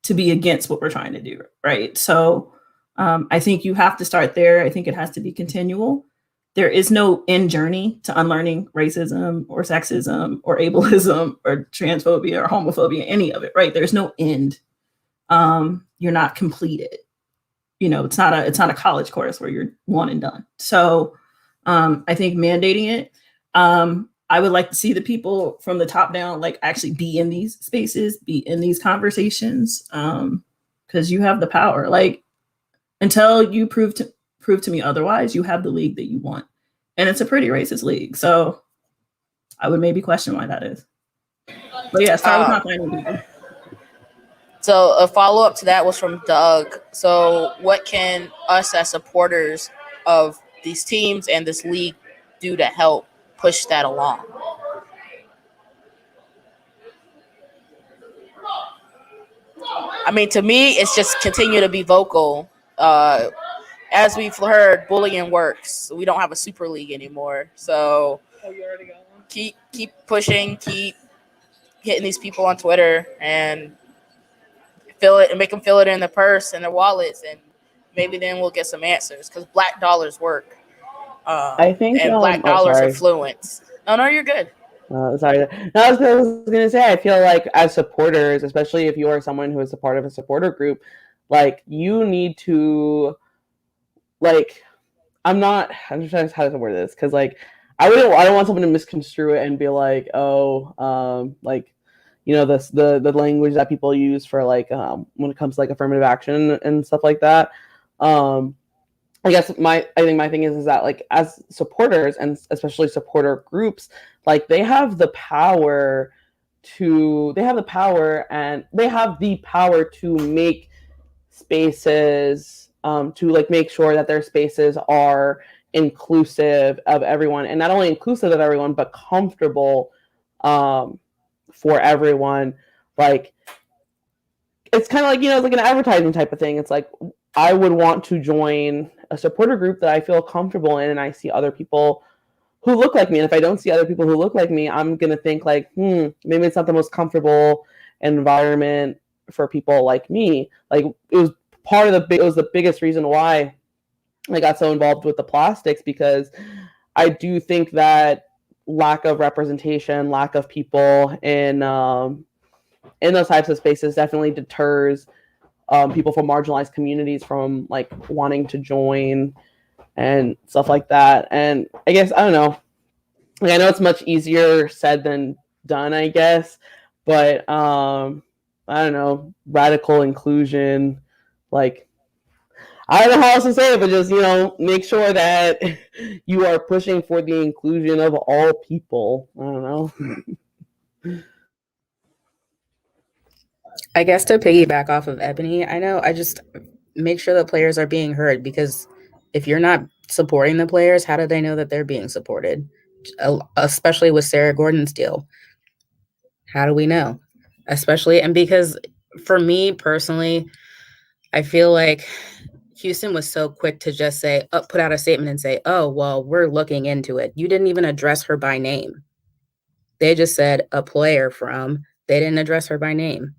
to be against what we're trying to do, right? So I think you have to start there. I think it has to be continual. There is no end journey to unlearning racism or sexism or ableism or transphobia or homophobia, any of it, right? There's no end. You're not completed. You know, it's not a college course where you're one and done. So I think mandating it. I would like to see the people from the top down, like, actually be in these spaces, be in these conversations, because you have the power. Like, until you prove to me otherwise, you have the league that you want, and it's a pretty racist league. So I would maybe question why that is. But yeah, start with not finding people.
So a follow up to that was from Doug. So what can us as supporters of these teams and this league do to help push that along? I mean, to me, it's just continue to be vocal. As we've heard, bullying works. We don't have a super league anymore, so keep pushing, keep hitting these people on Twitter, and feel it, and make them feel it in their purse and their wallets, and maybe then we'll get some answers, because black dollars work.
I think,
and black dollars
sorry.
influence. No, you're good.
Sorry. No, I was going to say, I feel like as supporters, especially if you are someone who is a part of a supporter group, like, you need to, like, I'm just trying to how to word this, because, like, I don't want someone to misconstrue it and be like, oh, like, you know, the language that people use for, like, when it comes to, like, affirmative action and stuff like that. I guess I think my thing is that, like, as supporters, and especially supporter groups, like, they have the power to make spaces, to, like, make sure that their spaces are inclusive of everyone, and not only inclusive of everyone, but comfortable for everyone. Like, it's kind of like, you know, it's like an advertising type of thing. It's like, I would want to join a supporter group that I feel comfortable in, and I see other people who look like me. And if I don't see other people who look like me, I'm going to think, like, maybe it's not the most comfortable environment for people like me. Like, it was the biggest reason why I got so involved with the plastics, because I do think that lack of representation, lack of people in those types of spaces definitely deters people from marginalized communities from, like, wanting to join and stuff like that. And I guess, I don't know, like, I know it's much easier said than done, I guess, but I don't know, radical inclusion, like, I don't know how else to say it, but just, make sure that you are pushing for the inclusion of all people. I don't know.
I guess to piggyback off of Ebony, I just make sure the players are being heard, because if you're not supporting the players, how do they know that they're being supported? Especially with Sarah Gordon's deal. How do we know? Especially, and because for me personally, I feel like Houston was so quick to just say, put out a statement and say, oh, well, we're looking into it. You didn't even address her by name. They just said a player from, they didn't address her by name.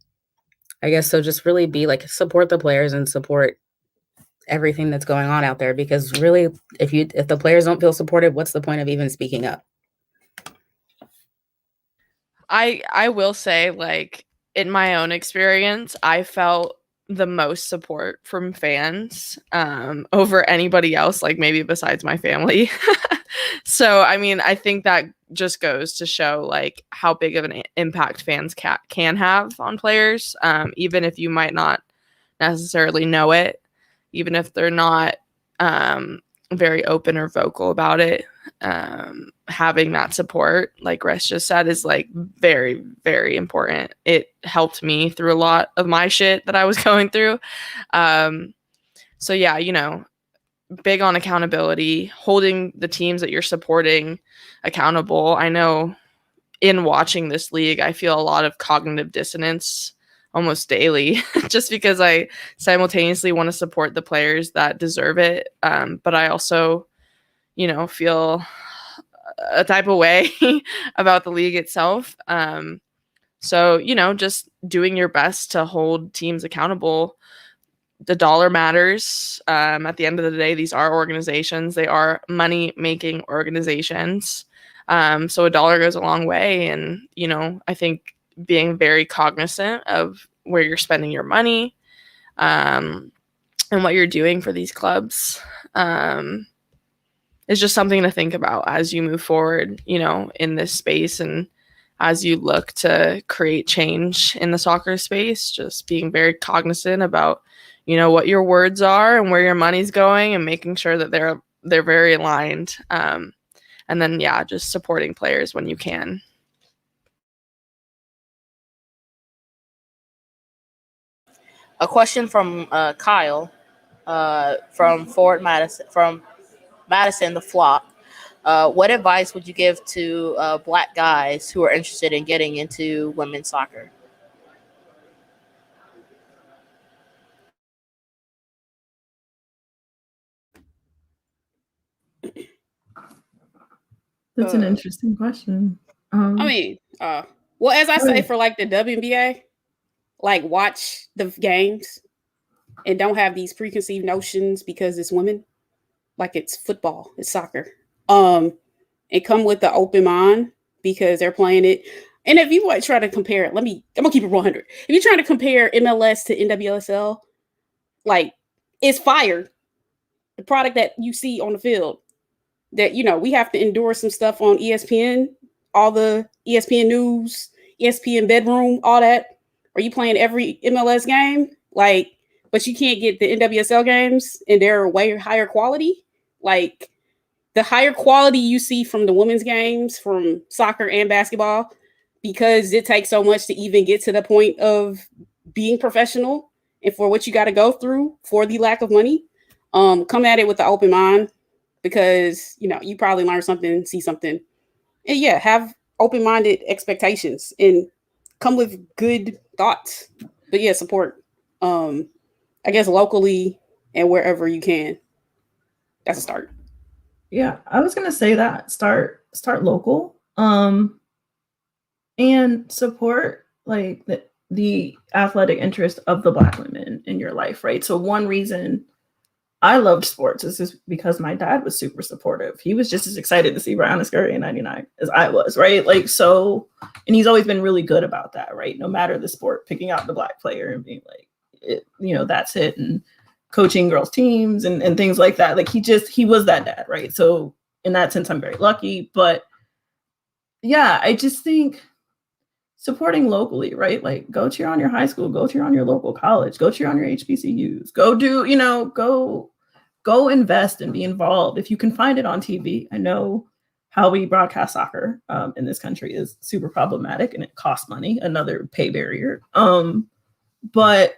I guess so. Just really be like, support the players and support everything that's going on out there, because really, if the players don't feel supported, what's the point of even speaking up?
I will say, like, in my own experience, I felt the most support from fans over anybody else, like maybe besides my family. So, I mean, I think that just goes to show like how big of an impact fans can have on players, even if you might not necessarily know it, even if they're not very open or vocal about it. Having that support, like Ress just said, is like very, very important. It helped me through a lot of my shit that I was going through. So yeah, big on accountability, holding the teams that you're supporting accountable. I know in watching this league, I feel a lot of cognitive dissonance almost daily, just because I simultaneously want to support the players that deserve it. But I also, feel a type of way about the league itself. So, just doing your best to hold teams accountable. The dollar matters. At the end of the day, these are organizations. They are money-making organizations. So a dollar goes a long way. And, I think being very cognizant of where you're spending your money and what you're doing for these clubs is just something to think about as you move forward, in this space, and as you look to create change in the soccer space. Just being very cognizant about, what your words are and where your money's going, and making sure that they're very aligned. And then, just supporting players when you can.
A question from Kyle from Fort Madison, from Madison the Flock. What advice would you give to Black guys who are interested in getting into women's soccer?
That's an interesting question.
I mean, well, as I say for like the WNBA, like watch the games and don't have these preconceived notions because it's women. Like it's football, it's soccer. And come with the open mind because they're playing it. And if you like try to compare it, I'm gonna keep it 100. If you're trying to compare MLS to NWSL, like it's fire. The product that you see on the field, that we have to endure some stuff on ESPN, all the ESPN news, ESPN bedroom, all that. Are you playing every MLS game? Like, but you can't get the NWSL games, and they're way higher quality. Like the higher quality you see from the women's games, from soccer and basketball, because it takes so much to even get to the point of being professional, and for what you got to go through for the lack of money. Come at it with the open mind, because you probably learn something, see something, and have open-minded expectations and come with good thoughts. But support, I guess, locally and wherever you can. That's a start.
Yeah, I was gonna say that start local, and support like the athletic interest of the Black women in your life, right? So one reason I loved sports is just because my dad was super supportive. He was just as excited to see Brianna Scurry in '99 as I was, right? Like, so, and he's always been really good about that, right? No matter the sport, picking out the Black player and being like, that's it, and coaching girls teams and things like that. Like he was that dad, right? So in that sense, I'm very lucky. But yeah, I just think supporting locally, right? Like go cheer on your high school, go cheer on your local college, go cheer on your HBCUs, go do, go invest and be involved. If you can find it on TV, I know how we broadcast soccer in this country is super problematic and it costs money, another pay barrier. But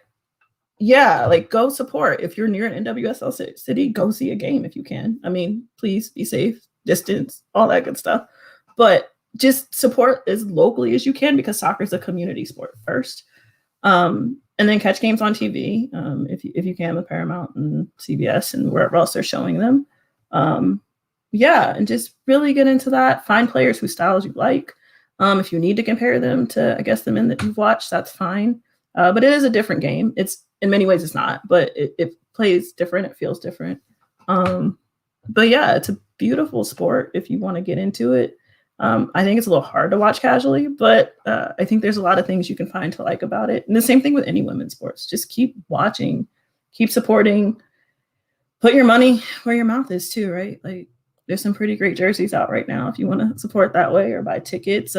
yeah, like go support. If you're near an NWSL city, go see a game if you can. I mean, please be safe, distance, all that good stuff. But just support as locally as you can because soccer is a community sport first. And then catch games on TV if you can with Paramount and CBS and wherever else they're showing them. Yeah, and just really get into that. Find players whose styles you like. If you need to compare them to, I guess, the men that you've watched, that's fine. But it is a different game. It's in many ways it's not, but it plays different. It feels different. But yeah, it's a beautiful sport if you want to get into it. I think it's a little hard to watch casually, but I think there's a lot of things you can find to like about it. And the same thing with any women's sports. Just keep watching, keep supporting, put your money where your mouth is too, right? Like there's some pretty great jerseys out right now if you want to support that way or buy tickets.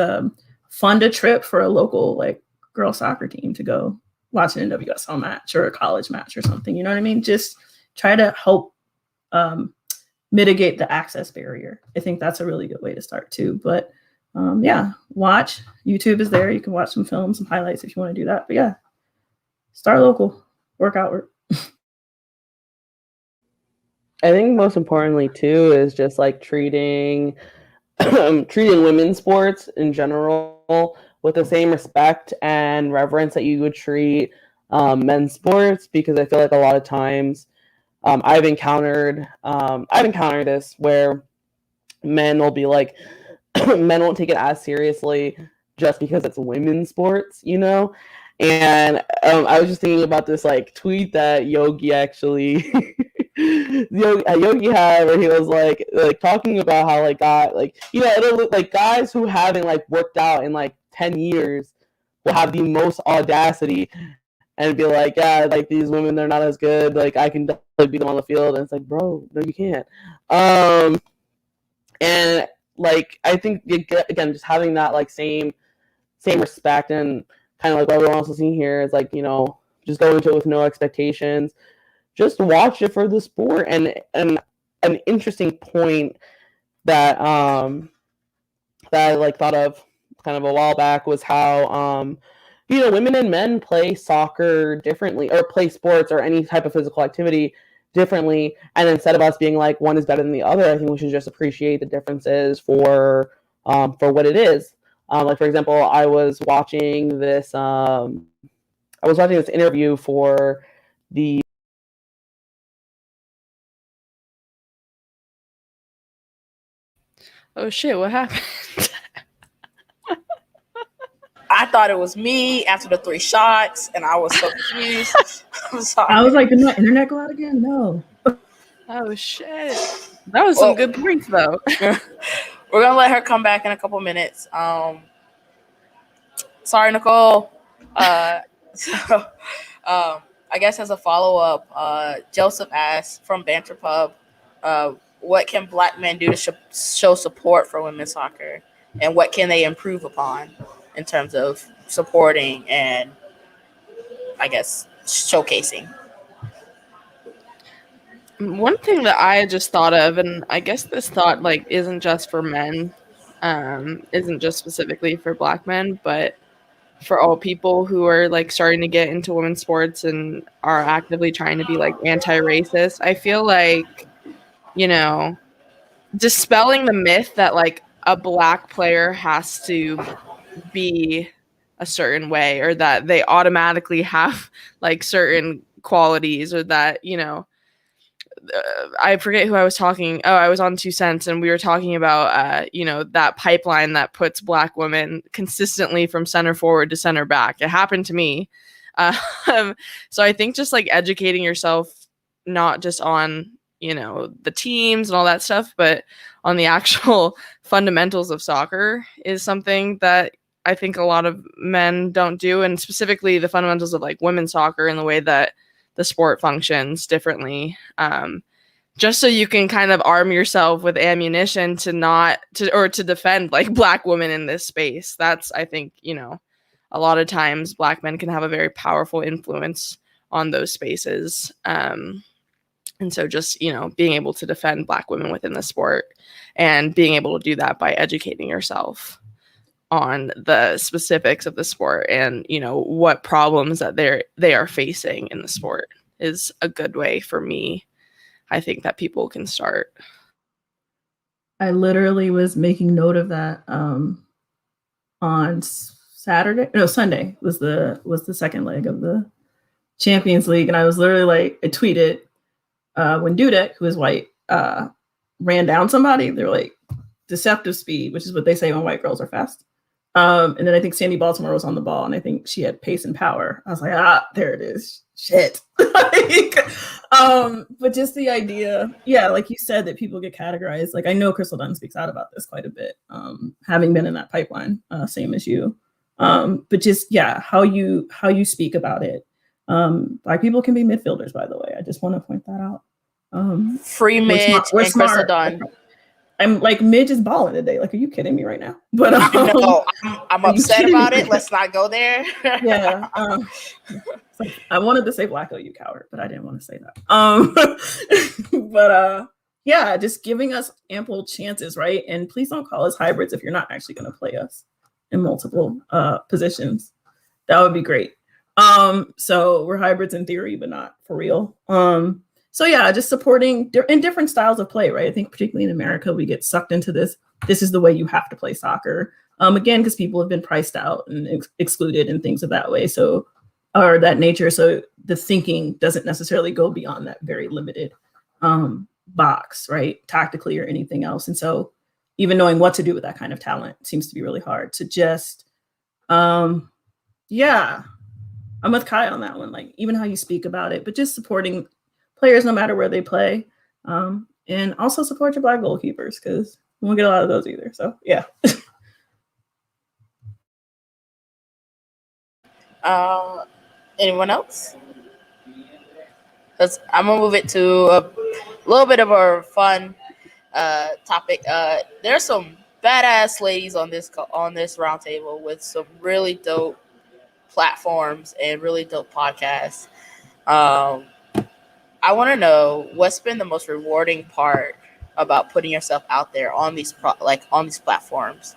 Fund a trip for a local like girl soccer team to go watch an NWSL match or a college match or something. You know what I mean? Just try to help mitigate the access barrier. I think that's a really good way to start too. But yeah, watch. YouTube is there. You can watch some films, some highlights if you want to do that. But yeah, start local, work outward.
I think most importantly too is just like treating women's sports in general with the same respect and reverence that you would treat men's sports, because I feel like a lot of times I've encountered this where men will be like, men won't take it as seriously just because it's women's sports, you know? And I was just thinking about this like tweet that Yogi actually Yogi had, where he was like talking about how like God, like, you know, it'll look like guys who haven't like worked out in like 10 years will have the most audacity and be like, yeah, like these women, they're not as good. Like I can definitely beat them on the field. And it's like, bro, no, you can't. And like I think again, just having that like same respect and kind of like what everyone else is seeing here is like, you know, just go into it with no expectations. Just watch it for the sport. And an interesting point that that I like thought of kind of a while back was how you know, women and men play soccer differently, or play sports or any type of physical activity differently. And instead of us being like one is better than the other, I think we should just appreciate the differences for what it is. Like for example, I was watching this interview for the
Oh shit, what happened?
I thought it was me after the 3 shots, and I was so confused. I'm sorry.
I was like, did my internet go out again? No.
Oh shit. That was some good points though.
We're gonna let her come back in a couple minutes. Sorry, Nicole. So, I guess as a follow-up, Joseph asked from Banter Pub, what can Black men do to show support for women's soccer, and what can they improve upon in terms of supporting and, I guess, showcasing?
One thing that I just thought of, and I guess this thought like isn't just for men, isn't just specifically for Black men, but for all people who are like starting to get into women's sports and are actively trying to be like anti-racist. I feel like, you know, dispelling the myth that like a Black player has to be a certain way, or that they automatically have like certain qualities, or that, you know, I forget who I was talking. Oh, I was on 2 Cents, and we were talking about, you know, that pipeline that puts Black women consistently from center forward to center back. It happened to me. So I think just like educating yourself, not just on, you know, the teams and all that stuff, but on the actual fundamentals of soccer is something that I think a lot of men don't do, and specifically the fundamentals of like women's soccer and the way that the sport functions differently, just so you can kind of arm yourself with ammunition to defend like Black women in this space. That's, I think, you know, a lot of times Black men can have a very powerful influence on those spaces. And so just, being able to defend Black women within the sport and being able to do that by educating yourself on the specifics of the sport and, what problems that they are facing in the sport is a good way for me, I think, that people can start.
I literally was making note of that on Sunday was the second leg of the Champions League, and I was literally like, I tweeted when Dudek, who is white, ran down somebody. They're like deceptive speed, which is what they say when white girls are fast. And then I think Sandy Baltimore was on the ball, and I think she had pace and power. I was like, there it is. Shit. But just the idea, like you said, that people get categorized. Like, I know Crystal Dunn speaks out about this quite a bit, having been in that pipeline, same as you. But just, how you speak about it. Black people can be midfielders, by the way. I just want to point that out.
Free Midge and Crystal Dunn.
I'm like, Midge is balling today. Like, are you kidding me right now? But
no, I'm upset about it. Let's not go there.
Yeah. I wanted to say Blacko, you coward, but I didn't want to say that. But just giving us ample chances, right? And please don't call us hybrids if you're not actually going to play us in multiple positions. That would be great. So we're hybrids in theory, but not for real. So just supporting in different styles of play, right? I think particularly in America, we get sucked into this. This is the way you have to play soccer. Again, because people have been priced out and excluded and things of that way. So, or that nature. So the thinking doesn't necessarily go beyond that very limited box, right? Tactically or anything else. And so even knowing what to do with that kind of talent seems to be really hard to just, I'm with Kai on that one. Like, even how you speak about it, but just supporting players no matter where they play, and also support your Black goalkeepers, because we won't get a lot of those either. So
Anyone else? I'm gonna move it to a little bit of a fun topic. There's some badass ladies on this roundtable with some really dope platforms and really dope podcasts. I want to know what's been the most rewarding part about putting yourself out there on these on these platforms,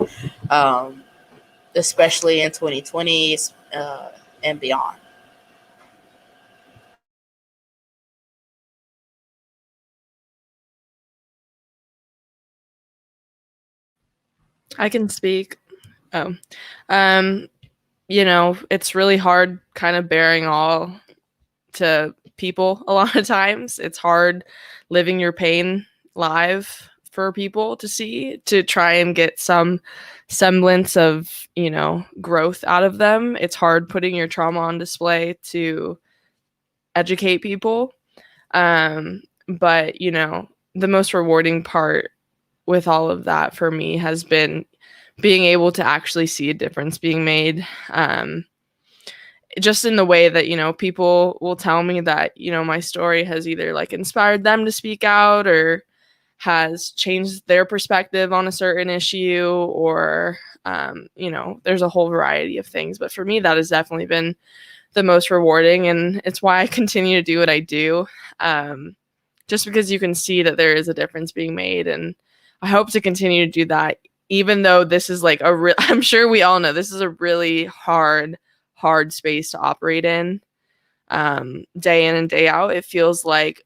especially in 2020 and beyond.
I can speak. It's really hard kind of bearing all to people a lot of times. It's hard living your pain live for people to see, to try and get some semblance of, growth out of them. It's hard putting your trauma on display to educate people. But, the most rewarding part with all of that for me has been being able to actually see a difference being made. Just in the way that, people will tell me that, my story has either like inspired them to speak out or has changed their perspective on a certain issue, or, there's a whole variety of things. But for me, that has definitely been the most rewarding, and it's why I continue to do what I do. Just because you can see that there is a difference being made, and I hope to continue to do that, even though this is like I'm sure we all know this is a really hard space to operate in, day in and day out. It feels like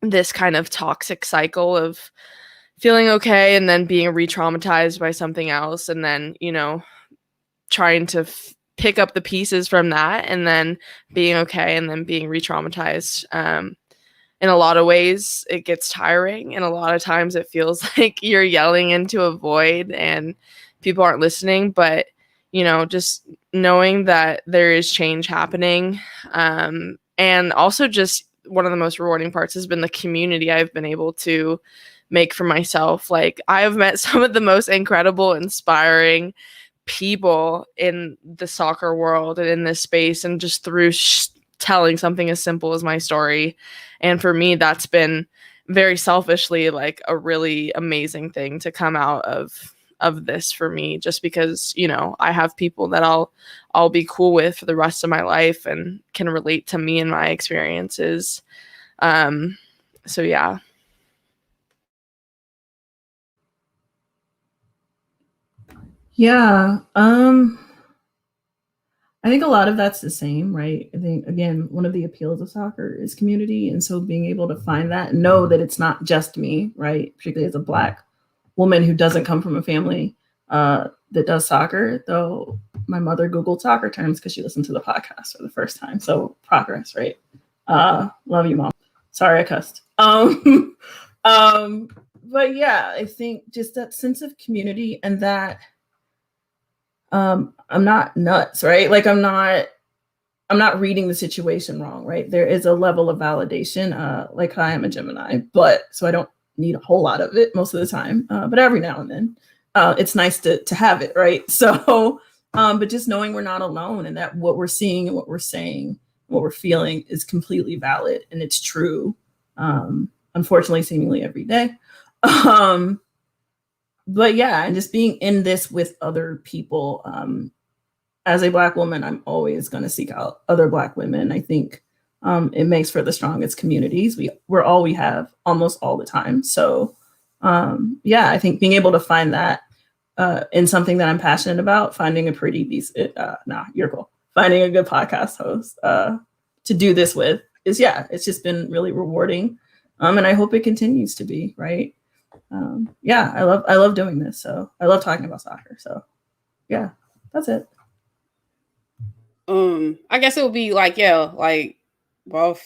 this kind of toxic cycle of feeling okay and then being re-traumatized by something else, and then, trying to pick up the pieces from that, and then being okay and then being re-traumatized. In a lot of ways, it gets tiring, and a lot of times it feels like you're yelling into a void and people aren't listening. But, just knowing that there is change happening, and also just one of the most rewarding parts has been the community I've been able to make for myself. Like, I have met some of the most incredible, inspiring people in the soccer world and in this space, and just through telling something as simple as my story. And for me, that's been very selfishly like a really amazing thing to come out of of this for me, just because, you know, I have people that I'll be cool with for the rest of my life and can relate to me and my experiences. So yeah.
Yeah. I think a lot of that's the same, right? I think, again, one of the appeals of soccer is community. And so being able to find that and know that it's not just me, right? Particularly as a Black woman who doesn't come from a family that does soccer, though my mother Googled soccer terms because she listened to the podcast for the first time. So progress, right? Love you, Mom. Sorry I cussed. But yeah, I think just that sense of community and that I'm not nuts, right? Like I'm not reading the situation wrong, right? There is a level of validation. Like I am a Gemini, but so I don't need a whole lot of it most of the time. But every now and then, it's nice to have it, right? So, but just knowing we're not alone and that what we're seeing and what we're saying, what we're feeling is completely valid and it's true. Unfortunately, seemingly every day. But yeah, and just being in this with other people. As a Black woman, I'm always going to seek out other Black women. I think it makes for the strongest communities. We're all we have almost all the time. So yeah, I think being able to find that in something that I'm passionate about, finding a pretty decent, you're cool. Finding a good podcast host to do this with is, yeah, it's just been really rewarding. And I hope it continues to be, right? Yeah, I love doing this. So I love talking about soccer. So yeah, that's it.
I guess it would be like, yeah, like both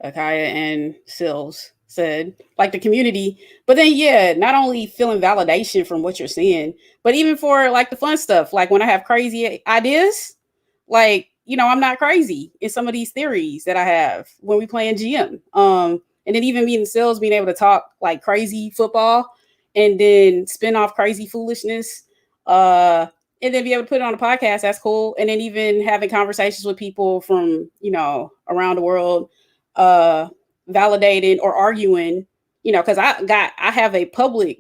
Akaya and Sills said, like the community. But then, yeah, not only feeling validation from what you're seeing, but even for like the fun stuff, like when I have crazy ideas, like, you know, I'm not crazy in some of these theories that I have when we play in GM. And then even meeting Sills, being able to talk like crazy football and then spin off crazy foolishness. And then be able to put it on a podcast, that's cool. And then even having conversations with people from, you know, around the world, validating or arguing, you know, because I have a public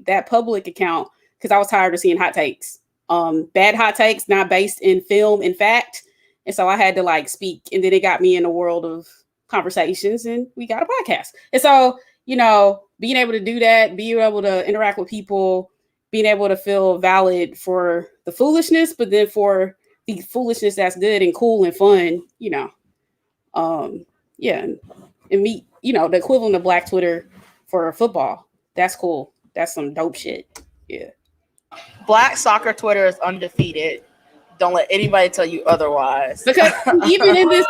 account because I was tired of seeing hot takes, bad hot takes, not based in film and fact. And so I had to like speak, and then it got me in a world of conversations, and we got a podcast. And so, you know, being able to do that, being able to interact with people, being able to feel valid for the foolishness, but then for the foolishness that's good and cool and fun, you know. Yeah, and meet, you know, the equivalent of Black Twitter for football. That's cool. That's some dope shit. Yeah.
Black soccer Twitter is undefeated. Don't let anybody tell you otherwise.
Because even in this,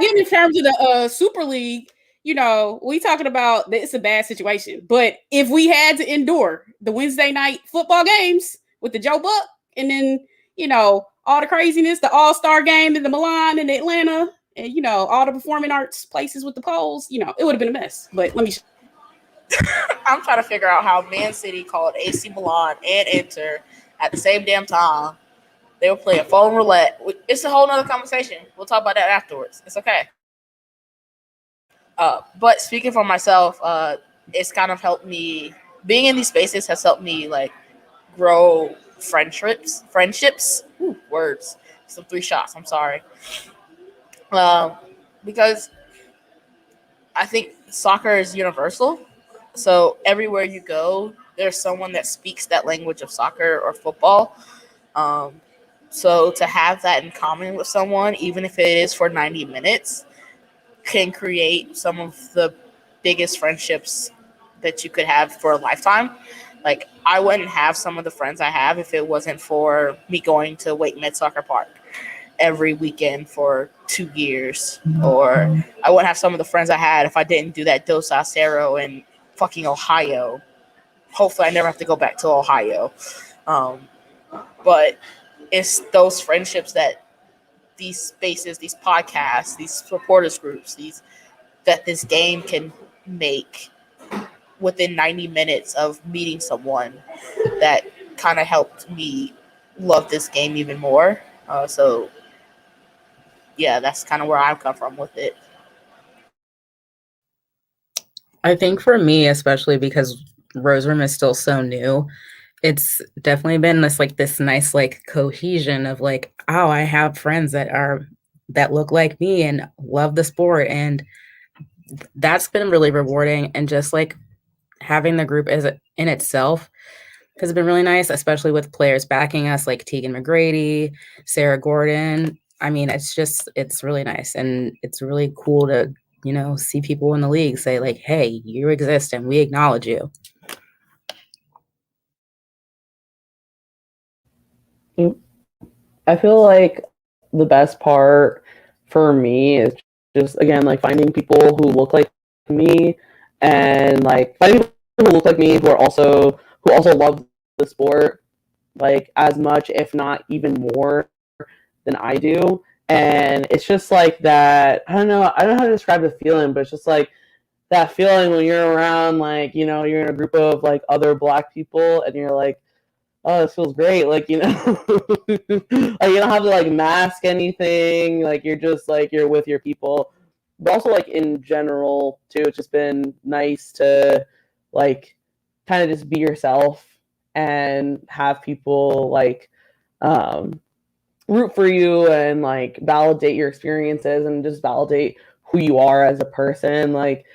even in terms of the Super League, you know, we talking about that it's a bad situation. But if we had to endure the Wednesday night football games with the Joe Buck, and then, you know, all the craziness, the All-Star game in the Milan and Atlanta, and, you know, all the performing arts places with the polls, you know, it would have been a mess. But let me.
I'm trying to figure out how Man City called AC Milan and Inter at the same damn time. They were playing phone roulette. It's a whole nother conversation. We'll talk about that afterwards. It's okay. But speaking for myself, it's kind of helped me. Being in these spaces has helped me like grow friendships. Ooh, words. Some 3 shots. I'm sorry. Because I think soccer is universal. So everywhere you go, there's someone that speaks that language of soccer or football. So to have that in common with someone, even if it is for 90 minutes, can create some of the biggest friendships that you could have for a lifetime. Like, I wouldn't have some of the friends I have if it wasn't for me going to Wake Med Soccer Park every weekend for 2 years. Or I wouldn't have some of the friends I had if I didn't do that Dos Acero in fucking Ohio. Hopefully I never have to go back to Ohio. But it's those friendships that these spaces, these podcasts, these supporters groups, that this game can make within 90 minutes of meeting someone that kind of helped me love this game even more. So yeah, that's kind of where I've come from with it.
I think for me, especially because Rose Room is still so new, it's definitely been this nice like cohesion of like, oh, I have friends that look like me and love the sport, and that's been really rewarding. And just like having the group as in itself has been really nice, especially with players backing us like Tegan McGrady, Sarah Gordon. I mean, it's really nice, and it's really cool to see people in the league say like, hey, you exist and we acknowledge you.
I feel like the best part for me is just, again, like finding people who look like me, and like finding people who look like me who also love the sport like as much, if not even more than I do. And it's just like that, I don't know how to describe the feeling, but it's just like that feeling when you're around, like, you're in a group of like other Black people and you're like, oh, this feels great. Like, like you don't have to like mask anything. Like you're just like, you're with your people. But also like in general too, it's just been nice to like kind of just be yourself and have people like root for you and like validate your experiences and just validate who you are as a person. Like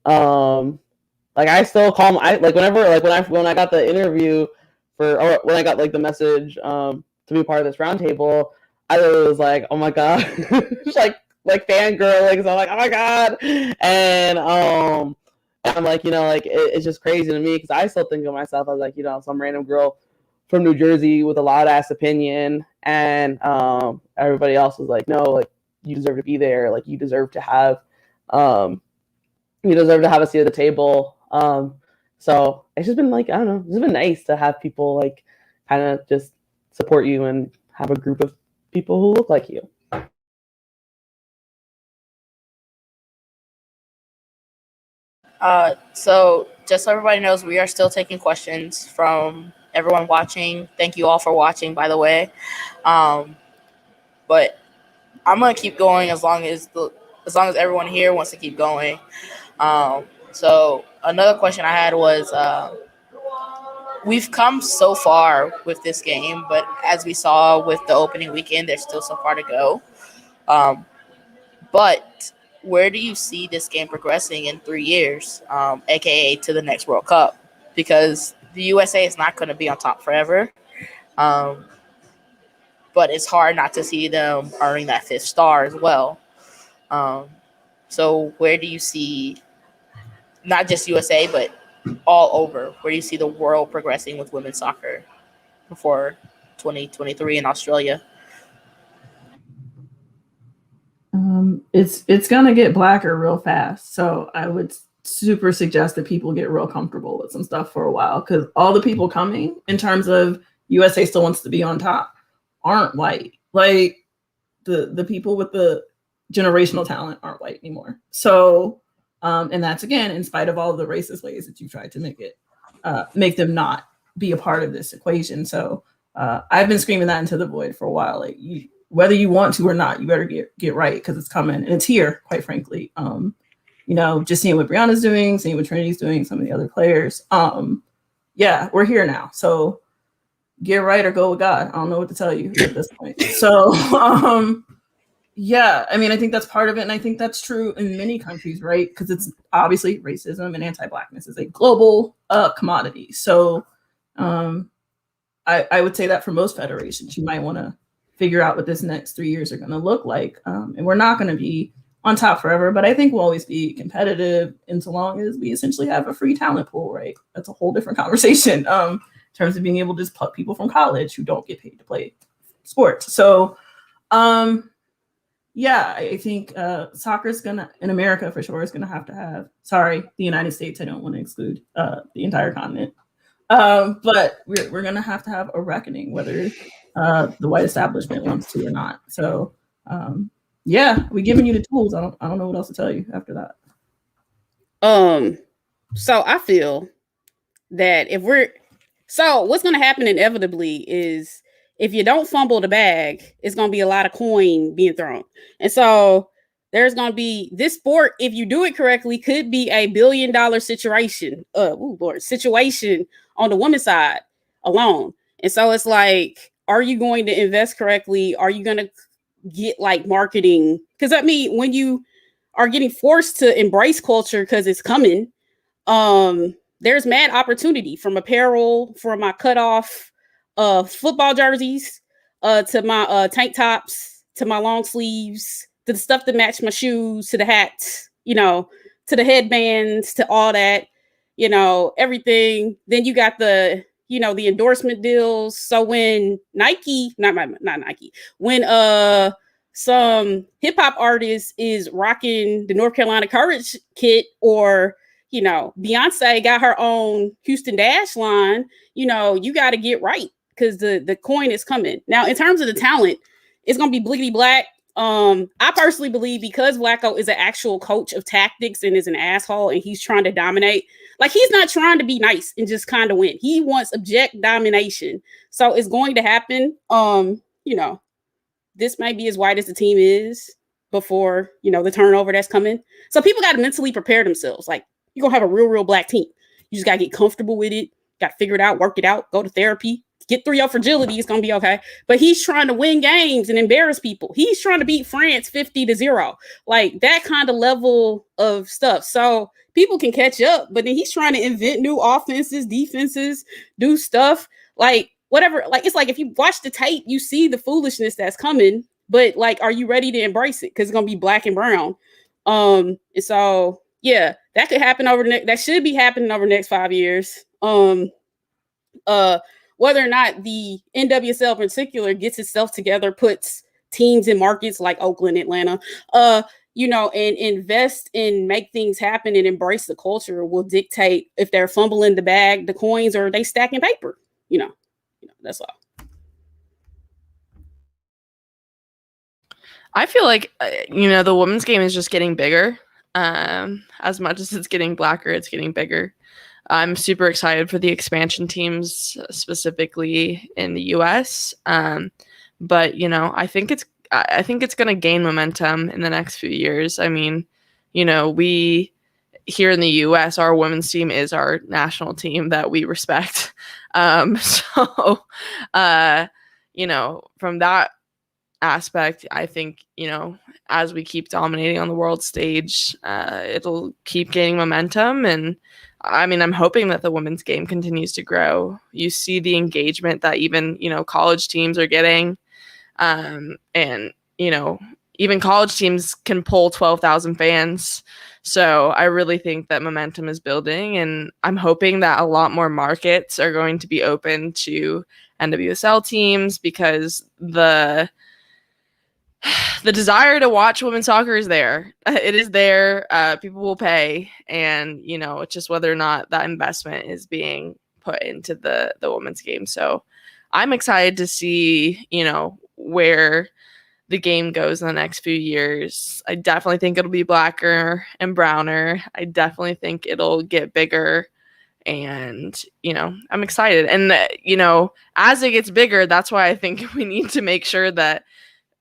I still call I like whenever like when I got the interview or when I got like the message to be part of this roundtable, I was like, oh my god, like fangirling. So I'm like, oh my god, and I'm like, like it's just crazy to me because I still think of myself as like, some random girl from New Jersey with a loud ass opinion, and everybody else was like, no, like you deserve to be there, like you deserve to have a seat at the table. So it's just been like, I don't know, it's been nice to have people like kind of just support you and have a group of people who look like you.
So just so everybody knows, we are still taking questions from everyone watching. Thank you all for watching, by the way. But I'm gonna keep going as long as everyone here wants to keep going. So another question I had was, we've come so far with this game, but as we saw with the opening weekend, there's still so far to go. But where do you see this game progressing in 3 years, aka to the next World Cup? Because the USA is not going to be on top forever. Um, but it's hard not to see them earning that fifth star as well. Um, so where do you see not just USA, but all over? Where do you see the world progressing with women's soccer before 2023 in Australia?
It's gonna get blacker real fast. So I would super suggest that people get real comfortable with some stuff for a while, because all the people coming in terms of USA still wants to be on top aren't white. Like the people with the generational talent aren't white anymore. So and that's again in spite of all of the racist ways that you tried to make them not be a part of this equation. So I've been screaming that into the void for a while. Like whether you want to or not, you better get right, because it's coming and it's here, quite frankly. Just seeing what Brianna's doing, seeing what Trinity's doing, some of the other players. Yeah, we're here now. So get right or go with God. I don't know what to tell you at this point. So yeah, I mean, I think that's part of it. And I think that's true in many countries, right? Because it's obviously racism and anti-Blackness is a global commodity. So I would say that for most federations, you might want to figure out what this next 3 years are going to look like. And we're not going to be on top forever, but I think we'll always be competitive in so long as we essentially have a free talent pool, right? That's a whole different conversation in terms of being able to just pluck people from college who don't get paid to play sports. So yeah, I think soccer's gonna, in America for sure, is gonna have to have, sorry, the United States, I don't want to exclude the entire continent. But we're gonna have to have a reckoning, whether the white establishment wants to or not. So yeah, we're giving you the tools. I don't know what else to tell you after that.
So I feel that what's gonna happen inevitably is if you don't fumble the bag, it's gonna be a lot of coin being thrown. And so there's going to be this sport, if you do it correctly, could be a $1 billion situation. Situation on the women's side alone. And so it's like, are you going to invest correctly? Are you going to get like marketing? Because I mean, when you are getting forced to embrace culture because it's coming, there's mad opportunity from apparel, from my cutoff football jerseys, to my tank tops, to my long sleeves, to the stuff that match my shoes, to the hats, to the headbands, to all that, everything. Then you got the endorsement deals. So when Nike, not Nike, when some hip hop artist is rocking the North Carolina Courage kit, or Beyonce got her own Houston Dash line, you got to get right, because the coin is coming. Now, in terms of the talent, it's going to be bliggity black. I personally believe, because Blacko is an actual coach of tactics and is an asshole and he's trying to dominate, like, he's not trying to be nice and just kind of win. He wants object domination. So it's going to happen. This might be as white as the team is before, the turnover that's coming. So people got to mentally prepare themselves. Like, you're going to have a real black team. You just got to get comfortable with it. Got to figure it out, work it out, go to therapy, get through your fragility. It's going to be okay. But he's trying to win games and embarrass people. He's trying to beat France 50-0, like that kind of level of stuff. So people can catch up, but then he's trying to invent new offenses, defenses, do stuff like whatever. Like, it's like, if you watch the tape, you see the foolishness that's coming, but like, are you ready to embrace it? Because it's going to be black and brown. And so, yeah, that could happen that should be happening over the next 5 years. Whether or not the NWSL in particular gets itself together, puts teams in markets like Oakland, Atlanta, and invest and make things happen and embrace the culture, will dictate if they're fumbling the bag, the coins, or they stacking paper. That's all.
I feel like, the women's game is just getting bigger. As much as it's getting blacker, it's getting bigger. I'm super excited for the expansion teams, specifically in the US. But I think it's going to gain momentum in the next few years. I mean, we here in the US, our women's team is our national team that we respect. So from that aspect, I think, as we keep dominating on the world stage, it'll keep gaining momentum. And I mean, I'm hoping that the women's game continues to grow. You see the engagement that even, college teams are getting. And, even college teams can pull 12,000 fans. So I really think that momentum is building. And I'm hoping that a lot more markets are going to be open to NWSL teams, because the desire to watch women's soccer is there. It is there. People will pay, and it's just whether or not that investment is being put into the women's game. So I'm excited to see where the game goes in the next few years. I definitely think it'll be blacker and browner. I definitely think it'll get bigger, and I'm excited. And as it gets bigger, that's why I think we need to make sure that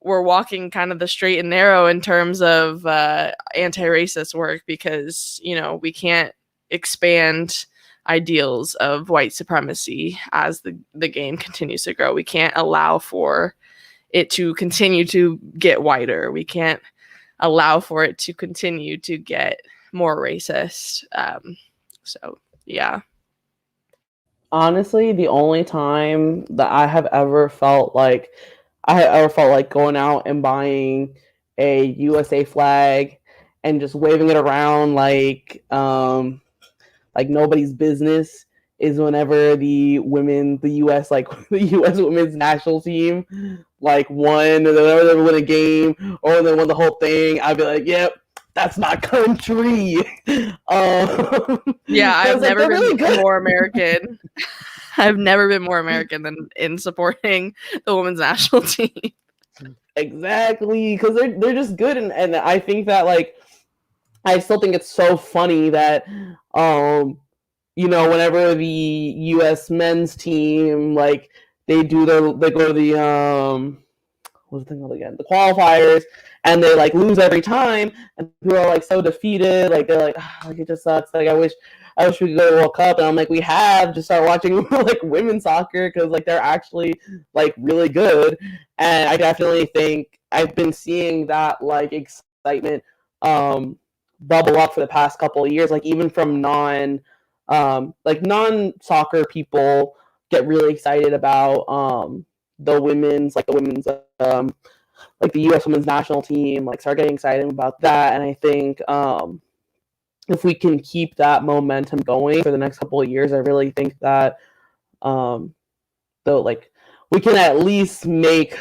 we're walking kind of the straight and narrow in terms of anti-racist work, because we can't expand ideals of white supremacy as the game continues to grow. We can't allow for it to continue to get whiter. We can't allow for it to continue to get more racist. So yeah.
Honestly, the only time that I have ever felt like going out and buying a USA flag and just waving it around like nobody's business is whenever the US women's national team won, or they win a game, or they won the whole thing. I'd be like, yep, that's my country.
Yeah, I've never been more American. I've never been more American than in supporting the women's national team.
Exactly, because they're just good, and I think that I still think it's so funny that whenever the U.S. men's team they go to the what's the thing called again? The qualifiers, and they like lose every time, and people are like so defeated. Like they're like, like it just sucks. Like I wish we could go to World Cup. And I'm like, we have just start watching like women's soccer because like they're actually like really good. And I definitely think I've been seeing that like excitement bubble up for the past couple of years. Like even from non soccer people get really excited about the women's like the U.S. women's national team, like start getting excited about that. And I think if we can keep that momentum going for the next couple of years, I really think that though like we can at least make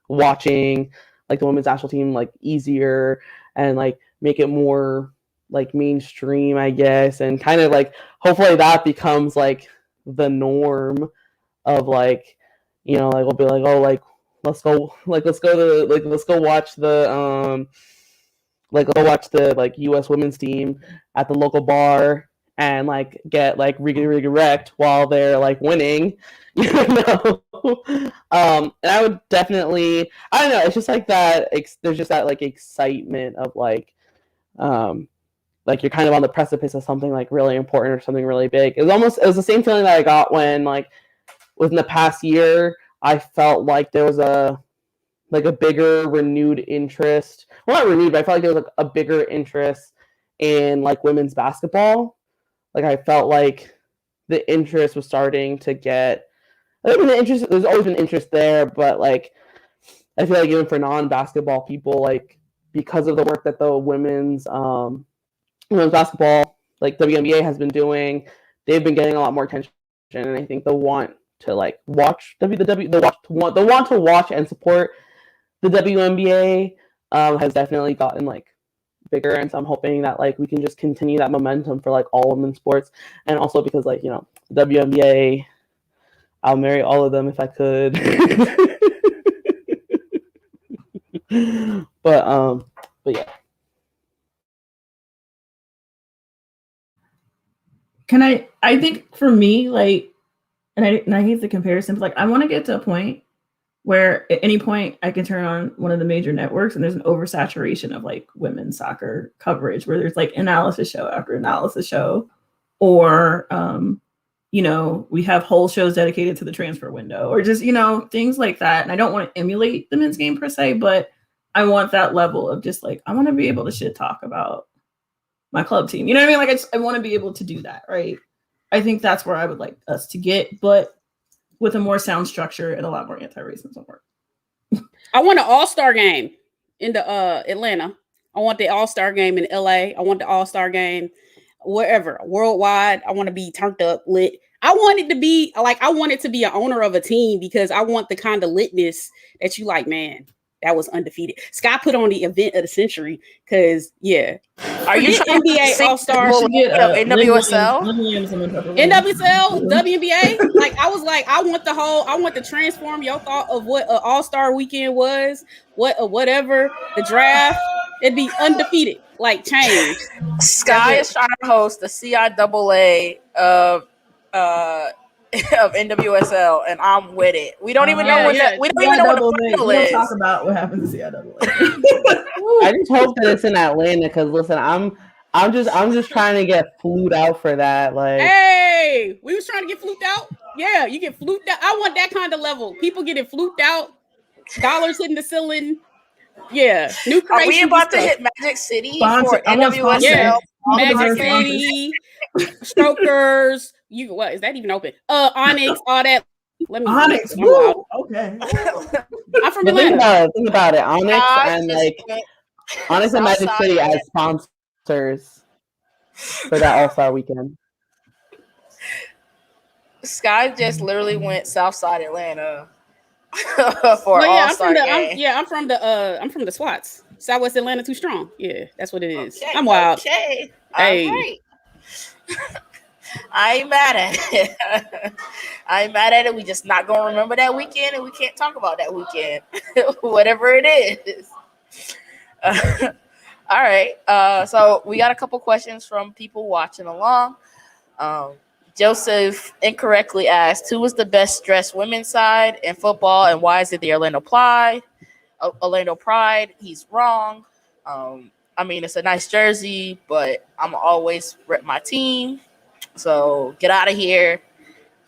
watching like the women's national team like easier and like make it more like mainstream, I guess, and kind of like hopefully that becomes like the norm of like, you know, like we'll be like, oh, like let's go watch the like US women's team at the local bar and like get like really wrecked while they're like winning, you know. And I would definitely, I don't know, it's just like that. There's just that like excitement of like you're kind of on the precipice of something like really important or something really big. It was the same feeling that I got when like within the past year, I felt like there was a bigger renewed interest. Well, not renewed, but I felt like there was like a bigger interest in like women's basketball. Like I felt like the interest was starting to get. I mean, there's always been interest there, but like I feel like even for non-basketball people, like because of the work that the women's basketball, like WNBA has been doing, they've been getting a lot more attention, and I think the want to like watch the want to watch and support the WNBA has definitely gotten like bigger, and so I'm hoping that like we can just continue that momentum for like all women's sports, and also because like, you know, the WNBA, I'll marry all of them if I could. but yeah.
I think for me, like, and I hate the comparison, but like I want to get to a point where at any point I can turn on one of the major networks and there's an oversaturation of like women's soccer coverage where there's like analysis show after analysis show, or you know, we have whole shows dedicated to the transfer window, or just, you know, things like that. And I don't want to emulate the men's game per se, but I want that level of just like, I want to be able to shit talk about my club team. You know what I mean? Like I want to be able to do that, right? I think that's where I would like us to get, but with a more sound structure and a lot more anti-racism work.
I want an all-star game in the Atlanta. I want the all-star game in LA. I want the all-star game wherever, worldwide. I want to be turned up, lit. I want it to be like, I want it to be an owner of a team because I want the kind of litness that you like, man, that was undefeated. Scott put on the event of the century because, yeah.
Are you trying
NBA
to
All-Star
NWSL?
NWSL, WNBA? Like, I was like, I want to transform your thought of what an All-Star weekend was, whatever, the draft. It'd be undefeated, like change.
Sky is trying to host the CIAA of NWSL, and I'm with it. We don't even know we don't even know what the final is.
We don't talk about what happens to CIAA.
I just hope that it's in Atlanta because listen, I'm just trying to get flued out for that. Like,
hey, we was trying to get fluked out. Yeah, you get fluked out. I want that kind of level. People getting fluked out, dollars hitting the ceiling. Yeah, new creation.
Are we about to hit Magic City for NWSL?
Yeah. Magic City, Strokers. What is that even open? Onyx, all that. Let me.
Onyx. Woo, okay.
I'm from Atlanta.
Think about it. Onyx and Magic City as sponsors for that All-Star weekend.
Sky just literally went Southside Atlanta for All-Star game.
I'm from the SWATs. Southwest Atlanta too strong. Yeah, that's what it is. Okay, I'm wild.
Okay.
Hey.
All right. I ain't mad at it. I ain't mad at it. We just not gonna remember that weekend, and we can't talk about that weekend. Whatever it is. All right. So we got a couple questions from people watching along. Joseph incorrectly asked, who was the best dressed women's side in football and why is it the Orlando Pride? He's wrong. I mean, it's a nice jersey, but I'm always rep my team. So get out of here.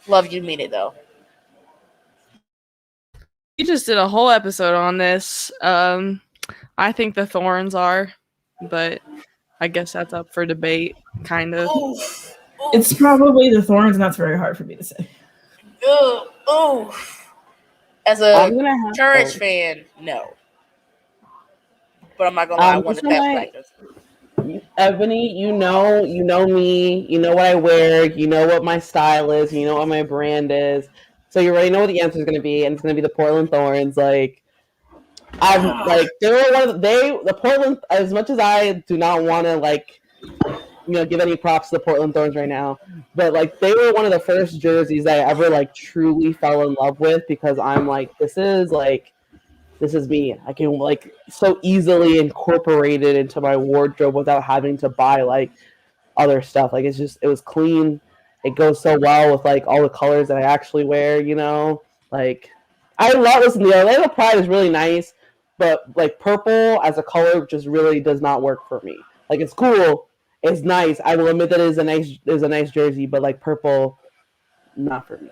Love you, mean it though.
You just did a whole episode on this. I think the Thorns are, but I guess that's up for debate, kind of.
Oof.
It's probably the Thorns, and that's very hard for me to say.
As a Courage fan, no. But I'm not gonna lie, I want to practice.
Ebony, you know me, you know what I wear, you know what my style is, you know what my brand is. So you already know what the answer is going to be, and it's going to be the Portland Thorns. Like, I'm like, they were the Portland. As much as I do not want to give any props to the Portland Thorns right now, but like they were one of the first jerseys that I ever like truly fell in love with because I'm like, this is me. I can like so easily incorporate it into my wardrobe without having to buy like other stuff. Like it was clean. It goes so well with like all the colors that I actually wear, Like I love the Orlando Pride is really nice, but like purple as a color just really does not work for me. Like it's cool, it's nice. I will admit that it is a nice jersey, but like purple, not for me.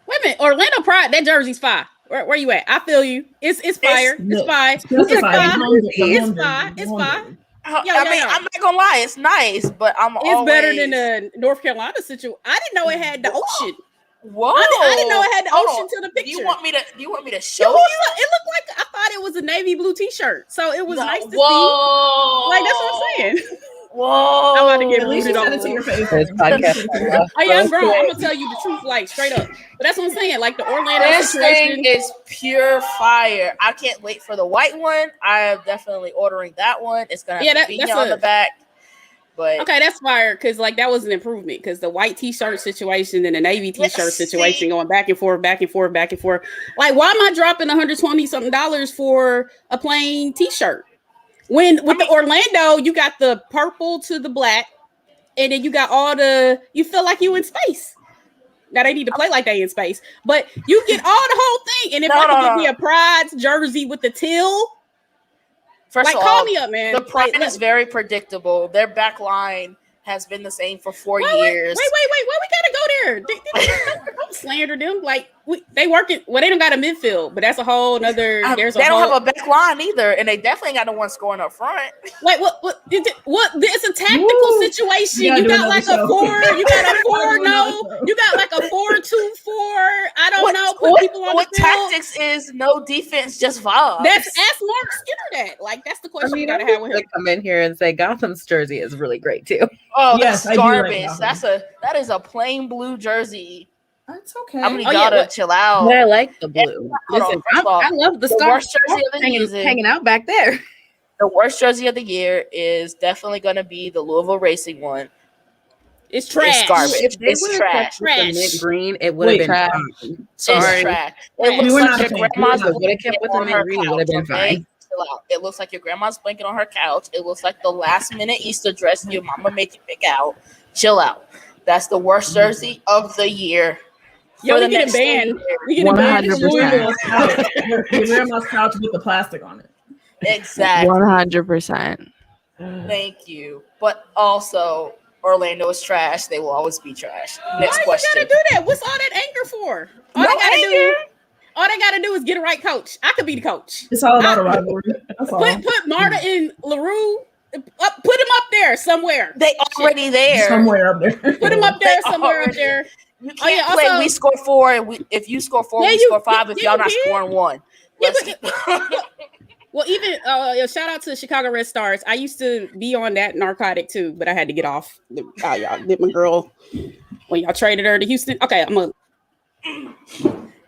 Wait a minute, Orlando Pride, that jersey's fire. Where you at? I feel you. It's fire. It's fire. It's fire.
I'm not gonna lie, it's nice, but
it's better than the North Carolina situation. I didn't know it had the ocean.
Whoa!
I didn't know it had the ocean to the picture.
Do you want me to show you?
It looked like I thought it was a navy blue T-shirt, so it was nice to see. Like that's what I'm saying.
Whoa!
I'm about to get
At least you said it to your face.
Oh yeah, I'm grown. I'm gonna tell you the truth, like straight up. But that's what I'm saying. Like the Orlando situation
thing is pure fire. I can't wait for the white one. I am definitely ordering that one. It's gonna be on the back. But
okay, that's fire because like that was an improvement because the white T-shirt situation and the navy T-shirt situation going back and forth. Like, why am I dropping $120 something for a plain T-shirt? When with the Orlando, you got the purple to the black, and then you got you feel like you in space. Now they need to play like they in space, but you get all the whole thing. And if I can get me a Pride's jersey with the teal,
first of all,
call me up, man.
The Pride is very predictable. Their back line has been the same for 4 years.
Wait. Why we gotta go there? Don't slander them. Like they working. Well, they don't got a midfield, but that's a whole nother. They don't
have a back line either, and they definitely got no one scoring up front.
Like what? It's a tactical situation. You got like a 4. You got a 4. No, you got like a 4-2-4. I don't know. Put people on the field.
Tactics is no defense, just vibes.
That's ask Mark Skinner that. Like that's the question you gotta have with him.
Come in here and say Gotham's jersey is really great too.
Oh, yes, that's garbage. That is a plain blue jersey.
That's okay.
I mean, you gotta chill out.
But I like the blue. Listen, I love the worst jersey of the year hanging out back there.
The worst jersey of the year is definitely going to be the Louisville Racing one.
It's trash.
It's garbage.
It's trash. Mint green, it would have been
trash.
fine.
Sorry. It's trash. It looks like your grandma's
would have kept with the mint green. It would have been fine.
It looks like your grandma's blanket on her couch. It looks like the last minute Easter dress your mama made you pick out. Chill out. That's the worst jersey of the year.
Yo, we get it banned. We get it banned.
100%. Your grandma's couch with the plastic on it.
Exactly.
100%.
Thank you. But also, Orlando is trash. They will always be trash. Next question.
Why you gotta do that? What's all that anger for? All they gotta do is get a right coach. I could be the coach.
It's all about a rivalry. That's all.
Put Marta and LaRue. Put him up there somewhere.
They already there.
Somewhere up there.
Put him up there somewhere up there.
You can't play. Also, we score 4. If you score 4, we score 5. If y'all not scoring 1. Well, even shout out to the Chicago Red Stars. I used to be on that narcotic too, but I had to get off. Y'all did my girl when y'all traded her to Houston. Okay,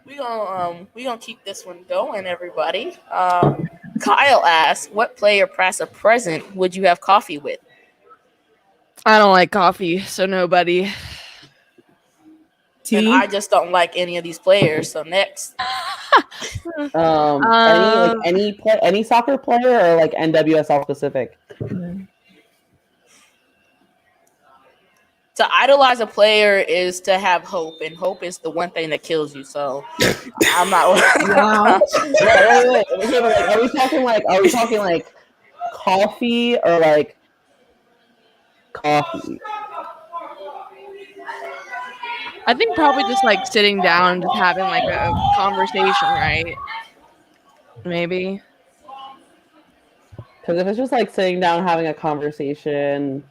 we gonna keep this one going, everybody. Kyle asks, what player, past or present, would you have coffee with?
I don't like coffee, so nobody.
And I just don't like any of these players. So next,
any soccer player or like NWSL specific.
to idolize a player is to have hope, and hope is the one thing that kills you. So I'm not.
Wow.
Wait. Are we talking like coffee or like coffee?
I think probably just like sitting down and just having like a conversation, right? Maybe.
Because if it's just like sitting down having a conversation,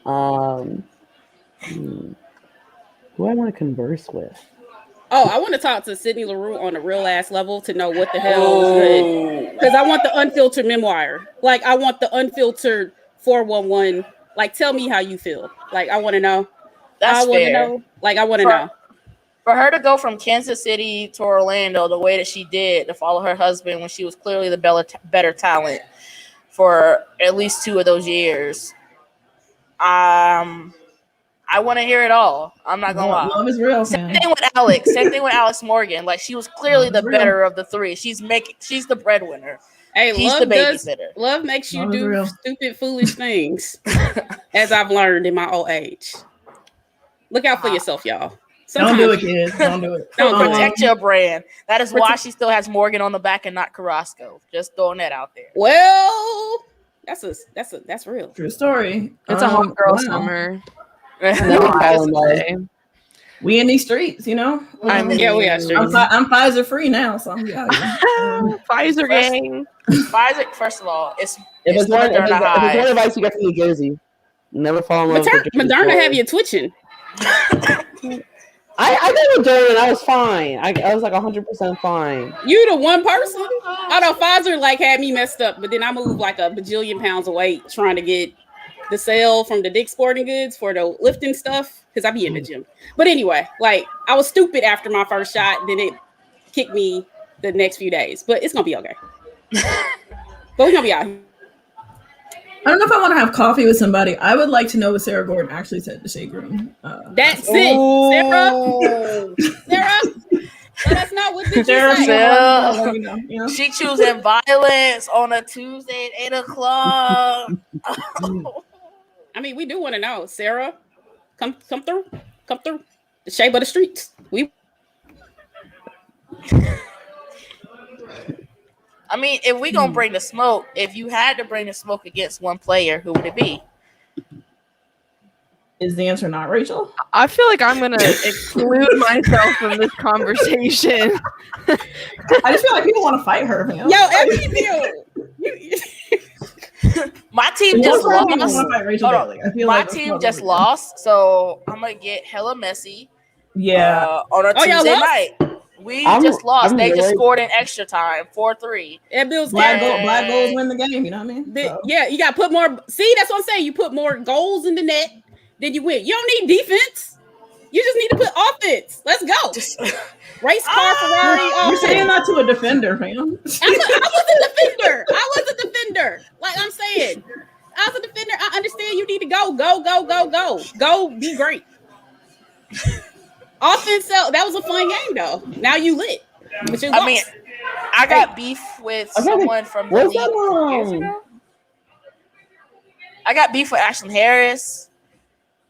who I want to converse with?
Oh, I want to talk to Sydney LaRue on a real ass level to know what the hell is good. Because I want the unfiltered memoir. Like, I want the unfiltered 411. Like, tell me how you feel. Like, I want to know.
That's
I want to
fair.
know. Like, I want to know.
For her to go from Kansas City to Orlando the way that she did, to follow her husband when she was clearly the better talent for at least 2 of those years, I want to hear it all. I'm not gonna lie.
Love is real.
Same thing with Alex. Same thing with Alex Morgan. Like, she was clearly the better of the 3. She's the breadwinner.
Hey,
he's the babysitter.
Love makes you do stupid, foolish things, as I've learned in my old age. Look out for yourself, y'all.
Don't do it, kids. Don't do it.
Don't protect your brand. That is why she still has Morgan on the back and not Carrasco. Just throwing that out there.
Well, that's real.
True story.
It's a hot girl summer.
We in these streets, you know.
I mean, yeah, we are streets.
I'm Pfizer free now, so I'm
Pfizer gang.
Pfizer. First of all,
if it's one advice you get from New Jersey, never fall in love with
Moderna have you twitching.
I did Moderna and I was fine. I was like 100% fine.
You the one person? Although Pfizer like had me messed up, but then I moved like a bajillion pounds of weight trying to get the sale from the Dick's Sporting Goods for the lifting stuff because I be in the gym. But anyway, like I was stupid after my first shot, then it kicked me the next few days. But it's gonna be okay. But we're gonna be out.
I don't know if I want to have coffee with somebody. I would like to know what Sarah Gordon actually said to Shea Green.
That's it, Sarah. That's not what did you say?
She choosing violence on a Tuesday at 8:00.
I mean, we do want to know, Sarah. Come through. The shape of the streets.
I mean, if we gonna bring the smoke, if you had to bring the smoke against one player, who would it be?
Is the answer not Rachel?
I feel like I'm gonna exclude myself from this conversation.
I just feel like people want to fight her, man.
Yo,
my team just lost. My team just lost, so I'm gonna get hella messy.
Yeah,
on a Tuesday night. We just lost. They just scored in extra time, 4-3.
That Bills
black goals win the game. You know what I mean? So.
Yeah, you got to put more. See, that's what I'm saying. You put more goals in the net, then you win. You don't need defense. You just need to put offense. Let's go. Race car Ferrari.
You're saying that to a defender, fam.
I was a defender. Like I'm saying, I was a defender. I understand you need to go. Be great. Offense, that was a fun game though. Now you lit. But you lost.
I mean, I got beef with someone from the league years ago. I got beef with Ashlyn Harris.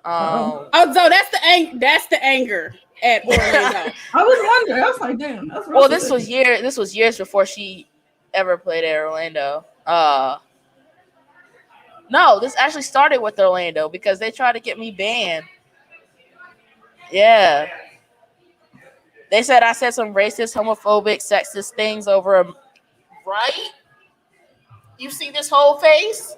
So that's the anger at Orlando.
I was wondering. I was like, damn. That's
well, this was years before she ever played at Orlando. No, this actually started with Orlando because they tried to get me banned. Yeah. They said I said some racist, homophobic, sexist things over right? You see this whole face?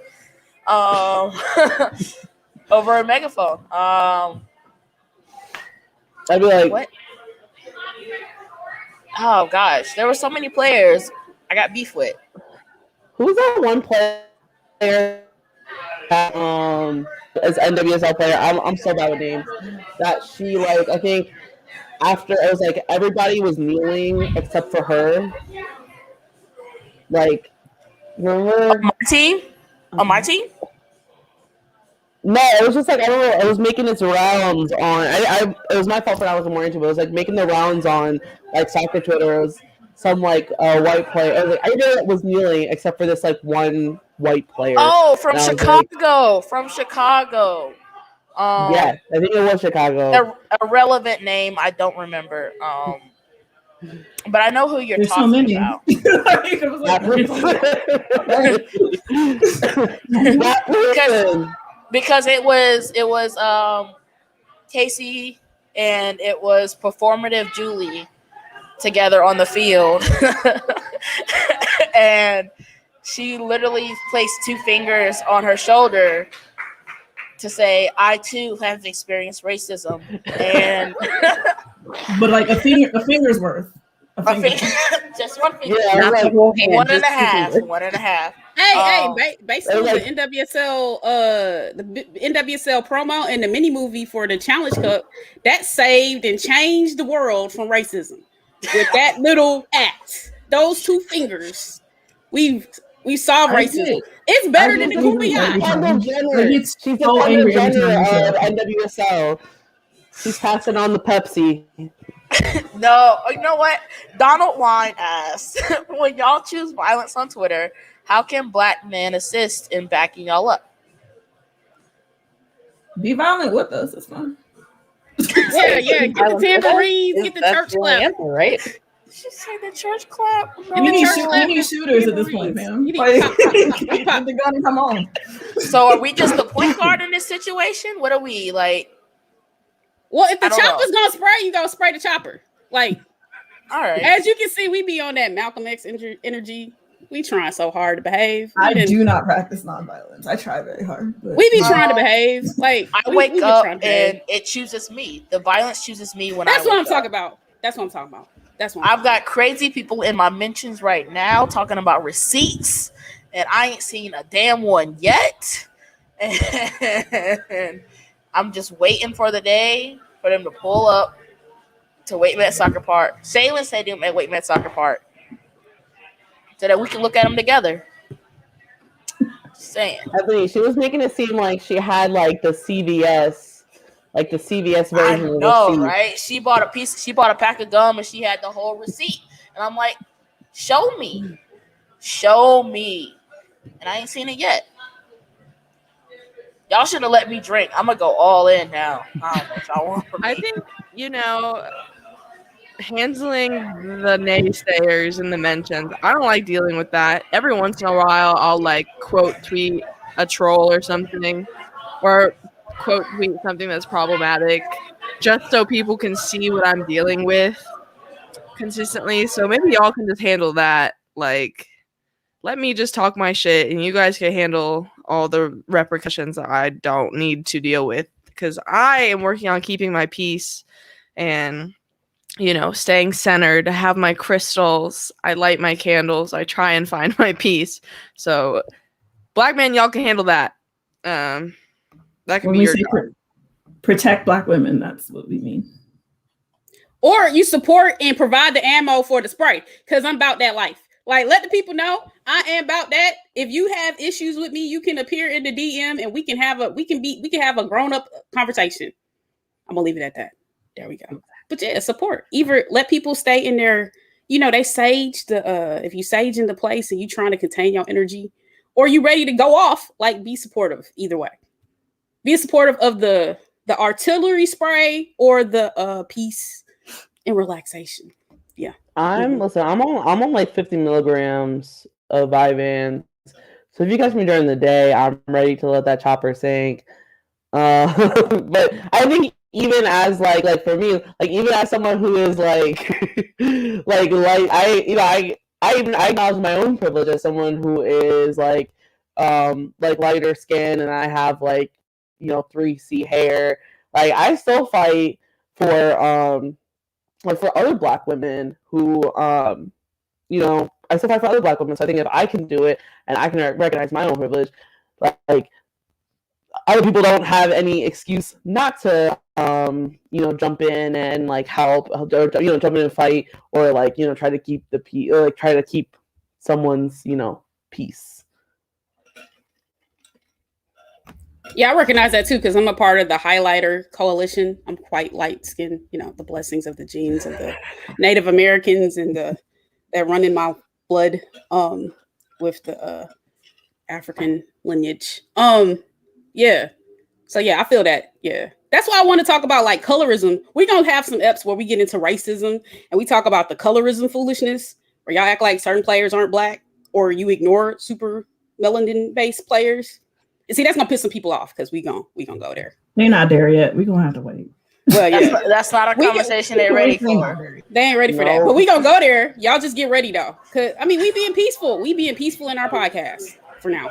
Over a megaphone.
I'd be like,
what? Oh gosh, there were so many players I got beef with.
Who's that one player? As NWSL player, I'm so bad with names. That she I think after it was like everybody was kneeling except for her. Like, remember
on my team? On my team?
No, it was just like I don't know. It was making its rounds on. It was my fault that I wasn't more into it. It was like making the rounds on like soccer Twitter. It was some white player. I was like, everybody was kneeling except for this one white player.
Oh, from Chicago. From Chicago.
Yeah, I think it was Chicago.
A relevant name, I don't remember. But I know who you're
There's
talking
so many.
about. because it was Casey and it was performative Julie together on the field. And she literally placed 2 fingers on her shoulder to say, I too have experienced racism. And
but like a finger's worth.
Just 1 finger.
Yeah,
Not the whole hand,
1
just
and a half.
2 fingers.
1 and a half.
Based on the NWSL, the NWSL promo and the mini movie for the Challenge Cup, that saved and changed the world from racism. With that little act, those 2 fingers, we solved racism. It's better than the Kumbaya.
She's the Kendall Jenner of NWSL. She's passing on the Pepsi.
No, you know what? Donald Wine asked, when y'all choose violence on Twitter, how can black men assist in backing y'all up?
Be violent with us. It's fine.
Yeah. Get the tambourines, get the church clap.
Right?
She said the church clap.
No, we need shooters at this point, man. Like, get the gun and come on.
So are we just the point guard in this situation? What are we like?
Well, if the chopper's gonna spray, you gonna spray the chopper. Like,
all right.
As you can see, we be on that Malcolm X energy. We trying so hard to behave.
I do not practice nonviolence. I try very hard. But
we be trying to behave. Like
I wake up and it chooses me. The violence chooses me when
That's
I
what I'm talking about. That's what I'm talking about.
I've got crazy people in my mentions right now talking about receipts, and I ain't seen a damn one yet. And I'm just waiting for the day for them to pull up to Wait Met Soccer Park, Shaylin Stadium at Wait Met Soccer Park, so that we can look at them together. Just saying.
I believe she was making it seem like she had like the CVS version.
I know, right? She bought a pack of gum and she had the whole receipt, and I'm like, show me, and I ain't seen it yet. Y'all should have let me drink. I'm gonna go all in now.
I think, handling the naysayers and the mentions, I don't like dealing with that. Every once in a while, I'll like quote tweet a troll or something, or quote tweet something that's problematic, just so people can see what I'm dealing with consistently. So maybe y'all can just handle that. Like, let me just talk my shit, and you guys can handle all the repercussions that I don't need to deal with, because I am working on keeping my peace and, staying centered. I have my crystals. I light my candles. I try and find my peace. So, black men, y'all can handle that. That can be your job.
Protect black women. That's what we mean.
Or you support and provide the ammo for the spray, because I'm about that life. Like, let the people know I am about that. If you have issues with me, you can appear in the DM and we can have a grown-up conversation. I'm gonna leave it at that. There we go. But yeah, support. Either let people stay in their, they sage if you sage in the place and you trying to contain your energy, or you ready to go off, like, be supportive either way. Be supportive of the artillery spray or the peace and relaxation. Yeah.
I'm on like 50 milligrams of Vyvanse. So if you catch me during the day, I'm ready to let that chopper sink. But I think even as like for me, like even as someone who is like I acknowledge my own privilege as someone who is like lighter skin, and I have 3C hair. Like, I still fight for other black women who, I still fight for other black women. So I think if I can do it and I can recognize my own privilege, like other people don't have any excuse not to, jump in and help, or, jump in and fight, or try to keep the peace, or try to keep someone's, peace.
Yeah, I recognize that too, because I'm a part of the Highlighter Coalition. I'm quite light skinned, the blessings of the genes of the Native Americans and that run in my blood with the African lineage. Yeah. So yeah, I feel that. Yeah. That's why I want to talk about like colorism. We're going to have some eps where we get into racism and we talk about the colorism foolishness where y'all act like certain players aren't black or you ignore super melanin based players. And see, that's going to piss some people off because we gonna go there.
They're not there yet. We're going to have to wait.
Well, yeah.
That's not a conversation they're ready for.
They ain't ready for that. But we going to go there. Y'all just get ready though. Cause I mean, we being peaceful. We being peaceful in our podcast for now.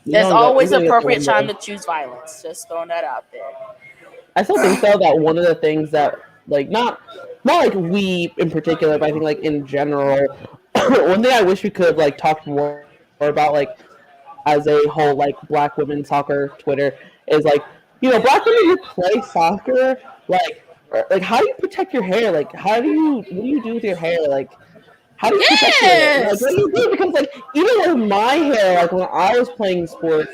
There's always an appropriate time to choose violence. Just throwing that out there.
I still think though that one of the things that like not like we in particular, but I think like in general, one thing I wish we could like talk more about like as a whole like Black women soccer Twitter is like, you know, Black women who play soccer, like how do you protect your hair? Like what do you do with your hair? Like how do you protect it? Like, what do you do? Because like even with my hair, like when I was playing sports,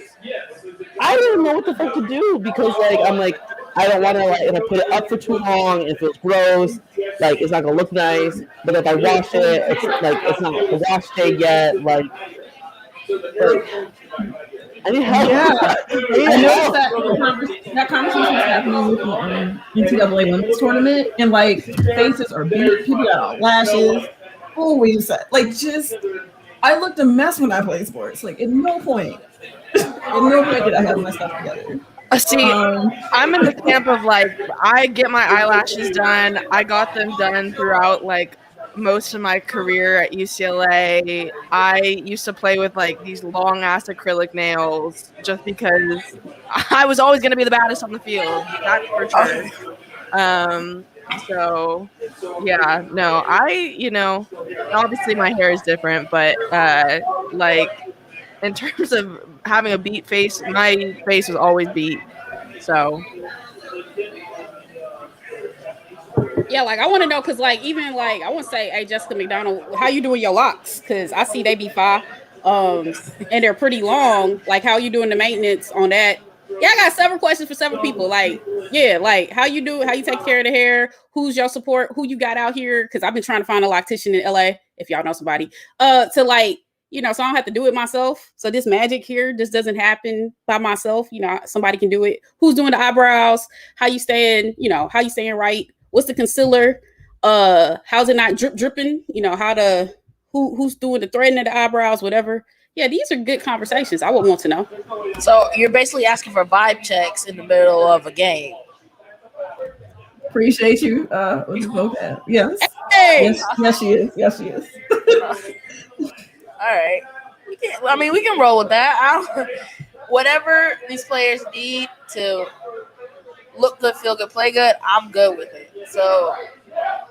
I didn't know what the fuck to do because like I'm like I don't want to like if I put it up for too long, it feels gross. Like it's not gonna look nice. But if I wash it, it's like it's not the wash day yet. Like I need help.
Yeah, I noticed that conversation was happening with the NCAA women's tournament, and like faces are beat, people got lashes. Always like just I looked a mess when I played sports. Like at no point did I have my stuff together.
See, I'm in the camp of like I get my eyelashes done. I got them done throughout like most of my career at UCLA. I used to play with like these long ass acrylic nails just because I was always going to be the baddest on the field. That's for sure. So yeah, no, obviously my hair is different, but like in terms of having a beat face, my face was always beat. So
yeah, like I want to know because like even like I want to say, hey Jessica McDonald, how you doing your locks? Because I see they be fine, and they're pretty long. Like how you doing the maintenance on that? Yeah, I got several questions for several people. Like, yeah, like how you do, how you take care of the hair, who's your support, who you got out here? Because I've been trying to find a loctician in LA, if y'all know somebody, to like, you know, so I don't have to do it myself. So this magic here just doesn't happen by myself. You know, somebody can do it. Who's doing the eyebrows? How you staying right? What's the concealer? How's it not dripping? You know, who's doing the threading of the eyebrows, whatever. Yeah, these are good conversations. I would want to know.
So you're basically asking for vibe checks in the middle of a game.
Appreciate you. With the vocab. Yes.
Hey!
Yes, she is. Yes, she is.
All right. We can roll with that. Whatever these players need to look good, feel good, play good, I'm good with it. So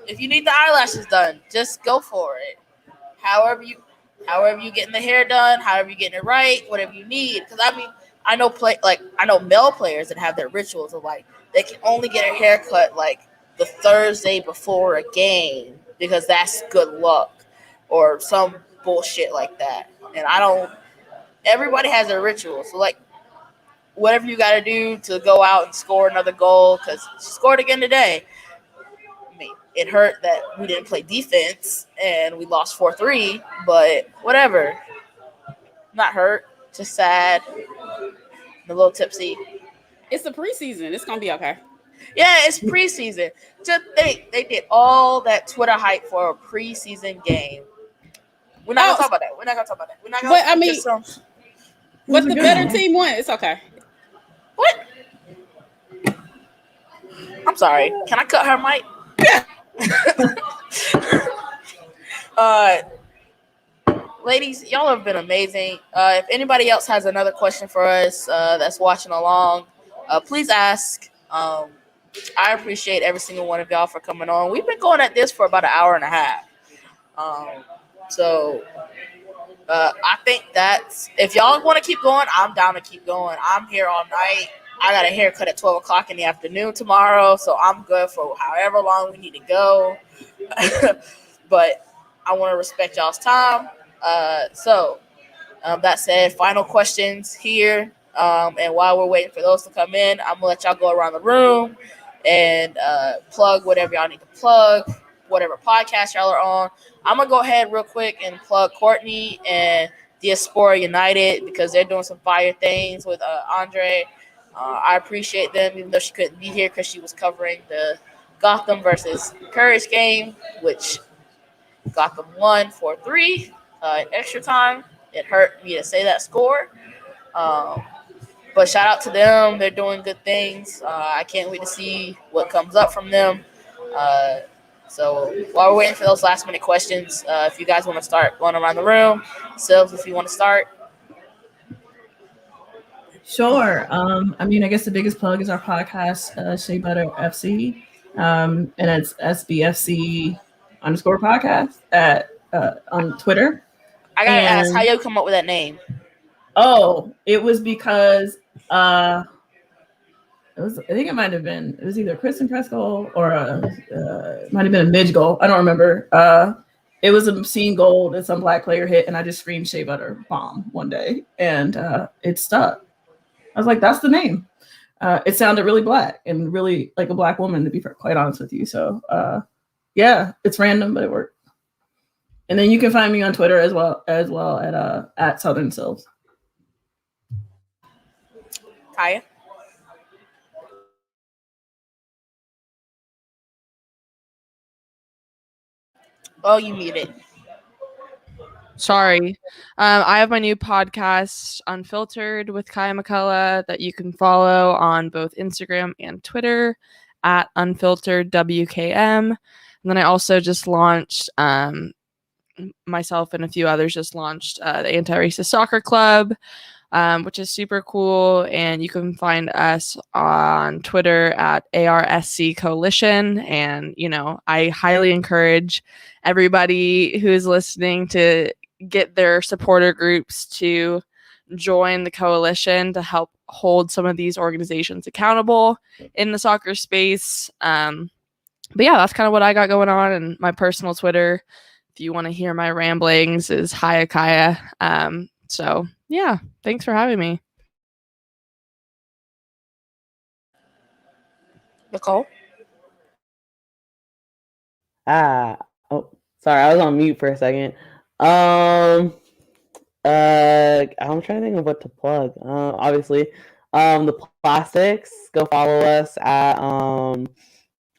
if you need the eyelashes done, just go for it. However you getting the hair done, however you getting it right, whatever you need. Because I know male players that have their rituals of like they can only get a haircut like the Thursday before a game because that's good luck or some bullshit like that. And everybody has their rituals. So like whatever you got to do to go out and score another goal, because she scored again today. I mean, it hurt that we didn't play defense and we lost 4-3, but whatever. Not hurt, just sad, a little tipsy.
It's the preseason. It's gonna be okay.
Yeah, it's preseason. Just think they did all that Twitter hype for a preseason game. We're not gonna talk about that. We're not gonna.
But I mean, but the better team won. It's okay.
What? I'm sorry. Can I cut her mic? Ladies, y'all have been amazing. If anybody else has another question for us that's watching along, please ask. I appreciate every single one of y'all for coming on. We've been going at this for about an hour and a half. So I think that's, if y'all want to keep going, I'm down to keep going. I'm here all night. I got a haircut at 12 o'clock in the afternoon tomorrow, so I'm good for however long we need to go. But I want to respect y'all's time. That said, final questions here. And while we're waiting for those to come in, I'm going to let y'all go around the room and plug whatever y'all need to plug, whatever podcast y'all are on. I'm going to go ahead real quick and plug Courtney and Diaspora United because they're doing some fire things with Andre. I appreciate them, even though she couldn't be here because she was covering the Gotham versus Courage game, which Gotham won 4-3 in extra time. It hurt me to say that score. But shout out to them. They're doing good things. I can't wait to see what comes up from them. So while we're waiting for those last minute questions, if you guys want to start going around the room, Sylvs, if you want to start.
Sure. I mean, I guess the biggest plug is our podcast, Shea Butter FC. And it's SBFC_podcast on Twitter.
I gotta ask, how you come up with that name?
Oh, it was because I think it might have been, it was either Kristen Prescott or it might have been a Midge goal. I don't remember. It was a obscene goal that some black player hit, and I just screamed Shea Butter bomb one day, and it stuck. I was like, that's the name. It sounded really black and really like a black woman, to be quite honest with you. So yeah, it's random, but it worked. And then you can find me on Twitter as well at Southern Sylvs.
Kaya? Oh, you muted.
Sorry. I have my new podcast, Unfiltered, with Kaya McCullough, that you can follow on both Instagram and Twitter at UnfilteredWKM. And then I also just launched, myself and a few others just launched the Anti-Racist Soccer Club, which is super cool. And you can find us on Twitter at ARSC Coalition. And, I highly encourage everybody who is listening to get their supporter groups to join the coalition to help hold some of these organizations accountable in the soccer space. But yeah, that's kind of what I got going on. And my personal Twitter, if you want to hear my ramblings, is Hayakaya. So yeah, thanks for having me.
Nicole?
Oh, sorry, I was on mute for a second. I'm trying to think of what to plug. Obviously, the plastics. Go follow us at. I'm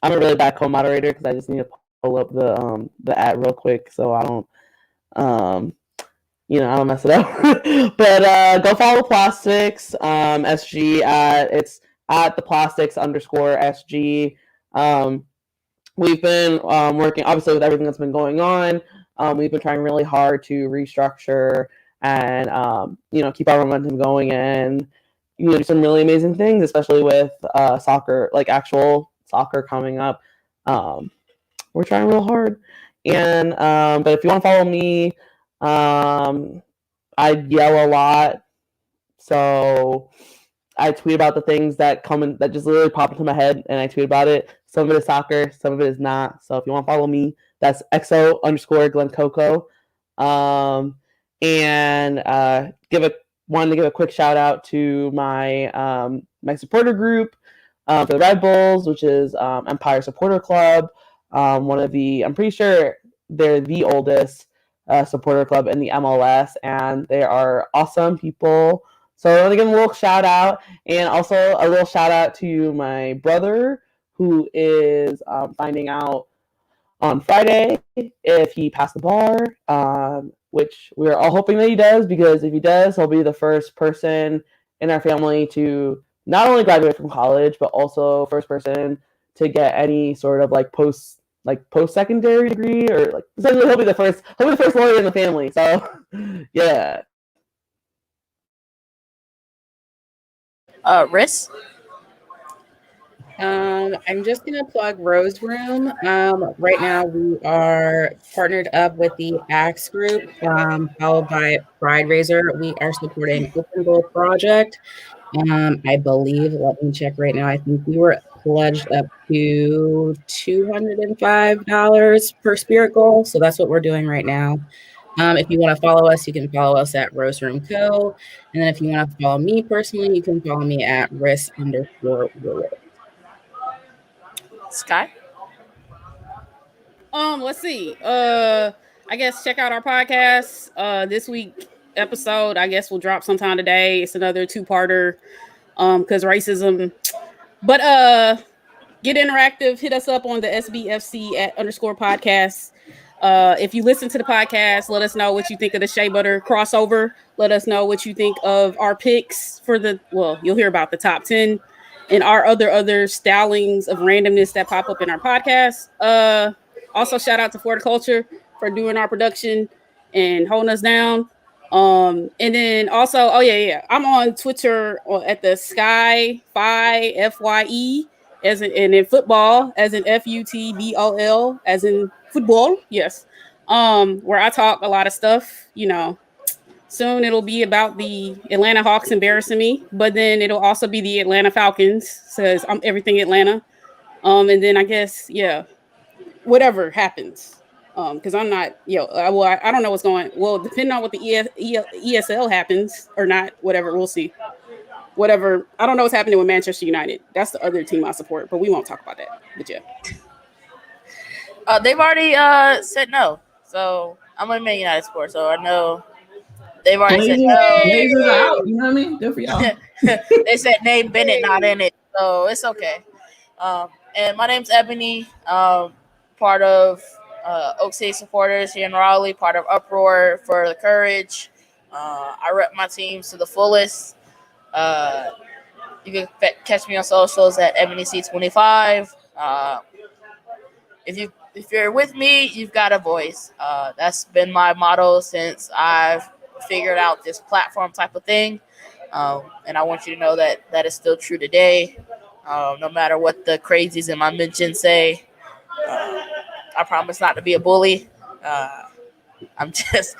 a really bad co-moderator because I just need to pull up the ad real quick so I don't I don't mess it up. But go follow plastics SG it's at the plastics _SG. We've been working obviously with everything that's been going on. We've been trying really hard to restructure and keep our momentum going and do some really amazing things, especially with soccer, like actual soccer coming up. We're trying real hard. And but if you want to follow me, I yell a lot, so I tweet about the things that that just literally pop into my head, and I tweet about it. Some of it is soccer, some of it is not. So if you want to follow me, that's XO_GlenCoco. And wanted to give a quick shout out to my my supporter group for the Red Bulls, which is Empire Supporter Club. I'm pretty sure they're the oldest supporter club in the MLS, and they are awesome people. So I want to give them a little shout out, and also a little shout out to my brother, who is finding out on Friday if he passed the bar, which we're all hoping that he does, because if he does, he'll be the first person in our family to not only graduate from college, but also first person to get any sort of post-secondary degree, or essentially he'll be the first lawyer in the family. So yeah.
Riss?
I'm just going to plug Rose Room. Right now we are partnered up with the Axe Group, followed by Pride Raiser. We are supporting Open Goal Project. I believe, let me check right now, I think we were pledged up to $205 per spirit goal. So that's what we're doing right now. If you want to follow us, you can follow us at Rose Room Co. And then if you want to follow me personally, you can follow me at Riss_Willard.
Sky?
Let's see. I guess check out our podcast. This week episode, I guess, will drop sometime today. It's another two-parter. because racism. But get interactive. Hit us up on the SBFC @_podcast. If you listen to the podcast, let us know what you think of the Shea Butter crossover. Let us know what you think of our picks for you'll hear about the top 10 and our other stylings of randomness that pop up in our podcast. Also, shout out to Florida Culture for doing our production and holding us down. And then also, I'm on Twitter at the Sky FYE and in football as in FUTBOL as in football. Yes. Where I talk a lot of stuff, soon it'll be about the Atlanta Hawks embarrassing me, but then it'll also be the Atlanta Falcons, says I'm everything Atlanta. And then I guess, whatever happens. Because I'm not, I don't know what's going. Well, depending on what the ESL happens or not, whatever, we'll see. Whatever, I don't know what's happening with Manchester United. That's the other team I support, but we won't talk about that. But yeah,
they've already said no. So I'm a Man United supporter, so I know they've already said no.
Blazers are out. You know what I mean? Good for y'all.
They said Nate Bennett not in it, so it's okay. And my name's Ebony. Part of Oak City supporters here in Raleigh, part of Uproar for the Courage. I rep my teams to the fullest. You can catch me on socials at EbonyC25. If you're with me, you've got a voice. That's been my motto since I've figured out this platform type of thing. And I want you to know that is still true today. No matter what the crazies in my mentions say, I promise not to be a bully. I'm just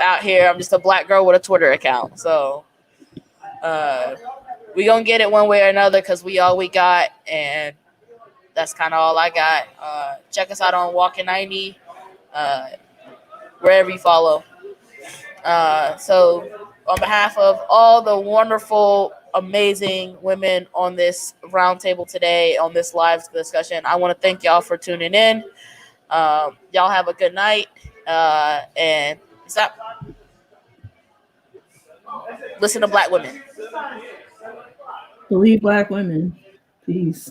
out here. I'm just a black girl with a Twitter account. So we gonna get it one way or another because we all we got, and that's kind of all I got. Check us out on Walking 90, wherever you follow. So on behalf of all the wonderful, amazing women on this roundtable today, on this live discussion, I want to thank y'all for tuning in. Y'all have a good night, and stop. Listen to black women.
Believe black women. Peace.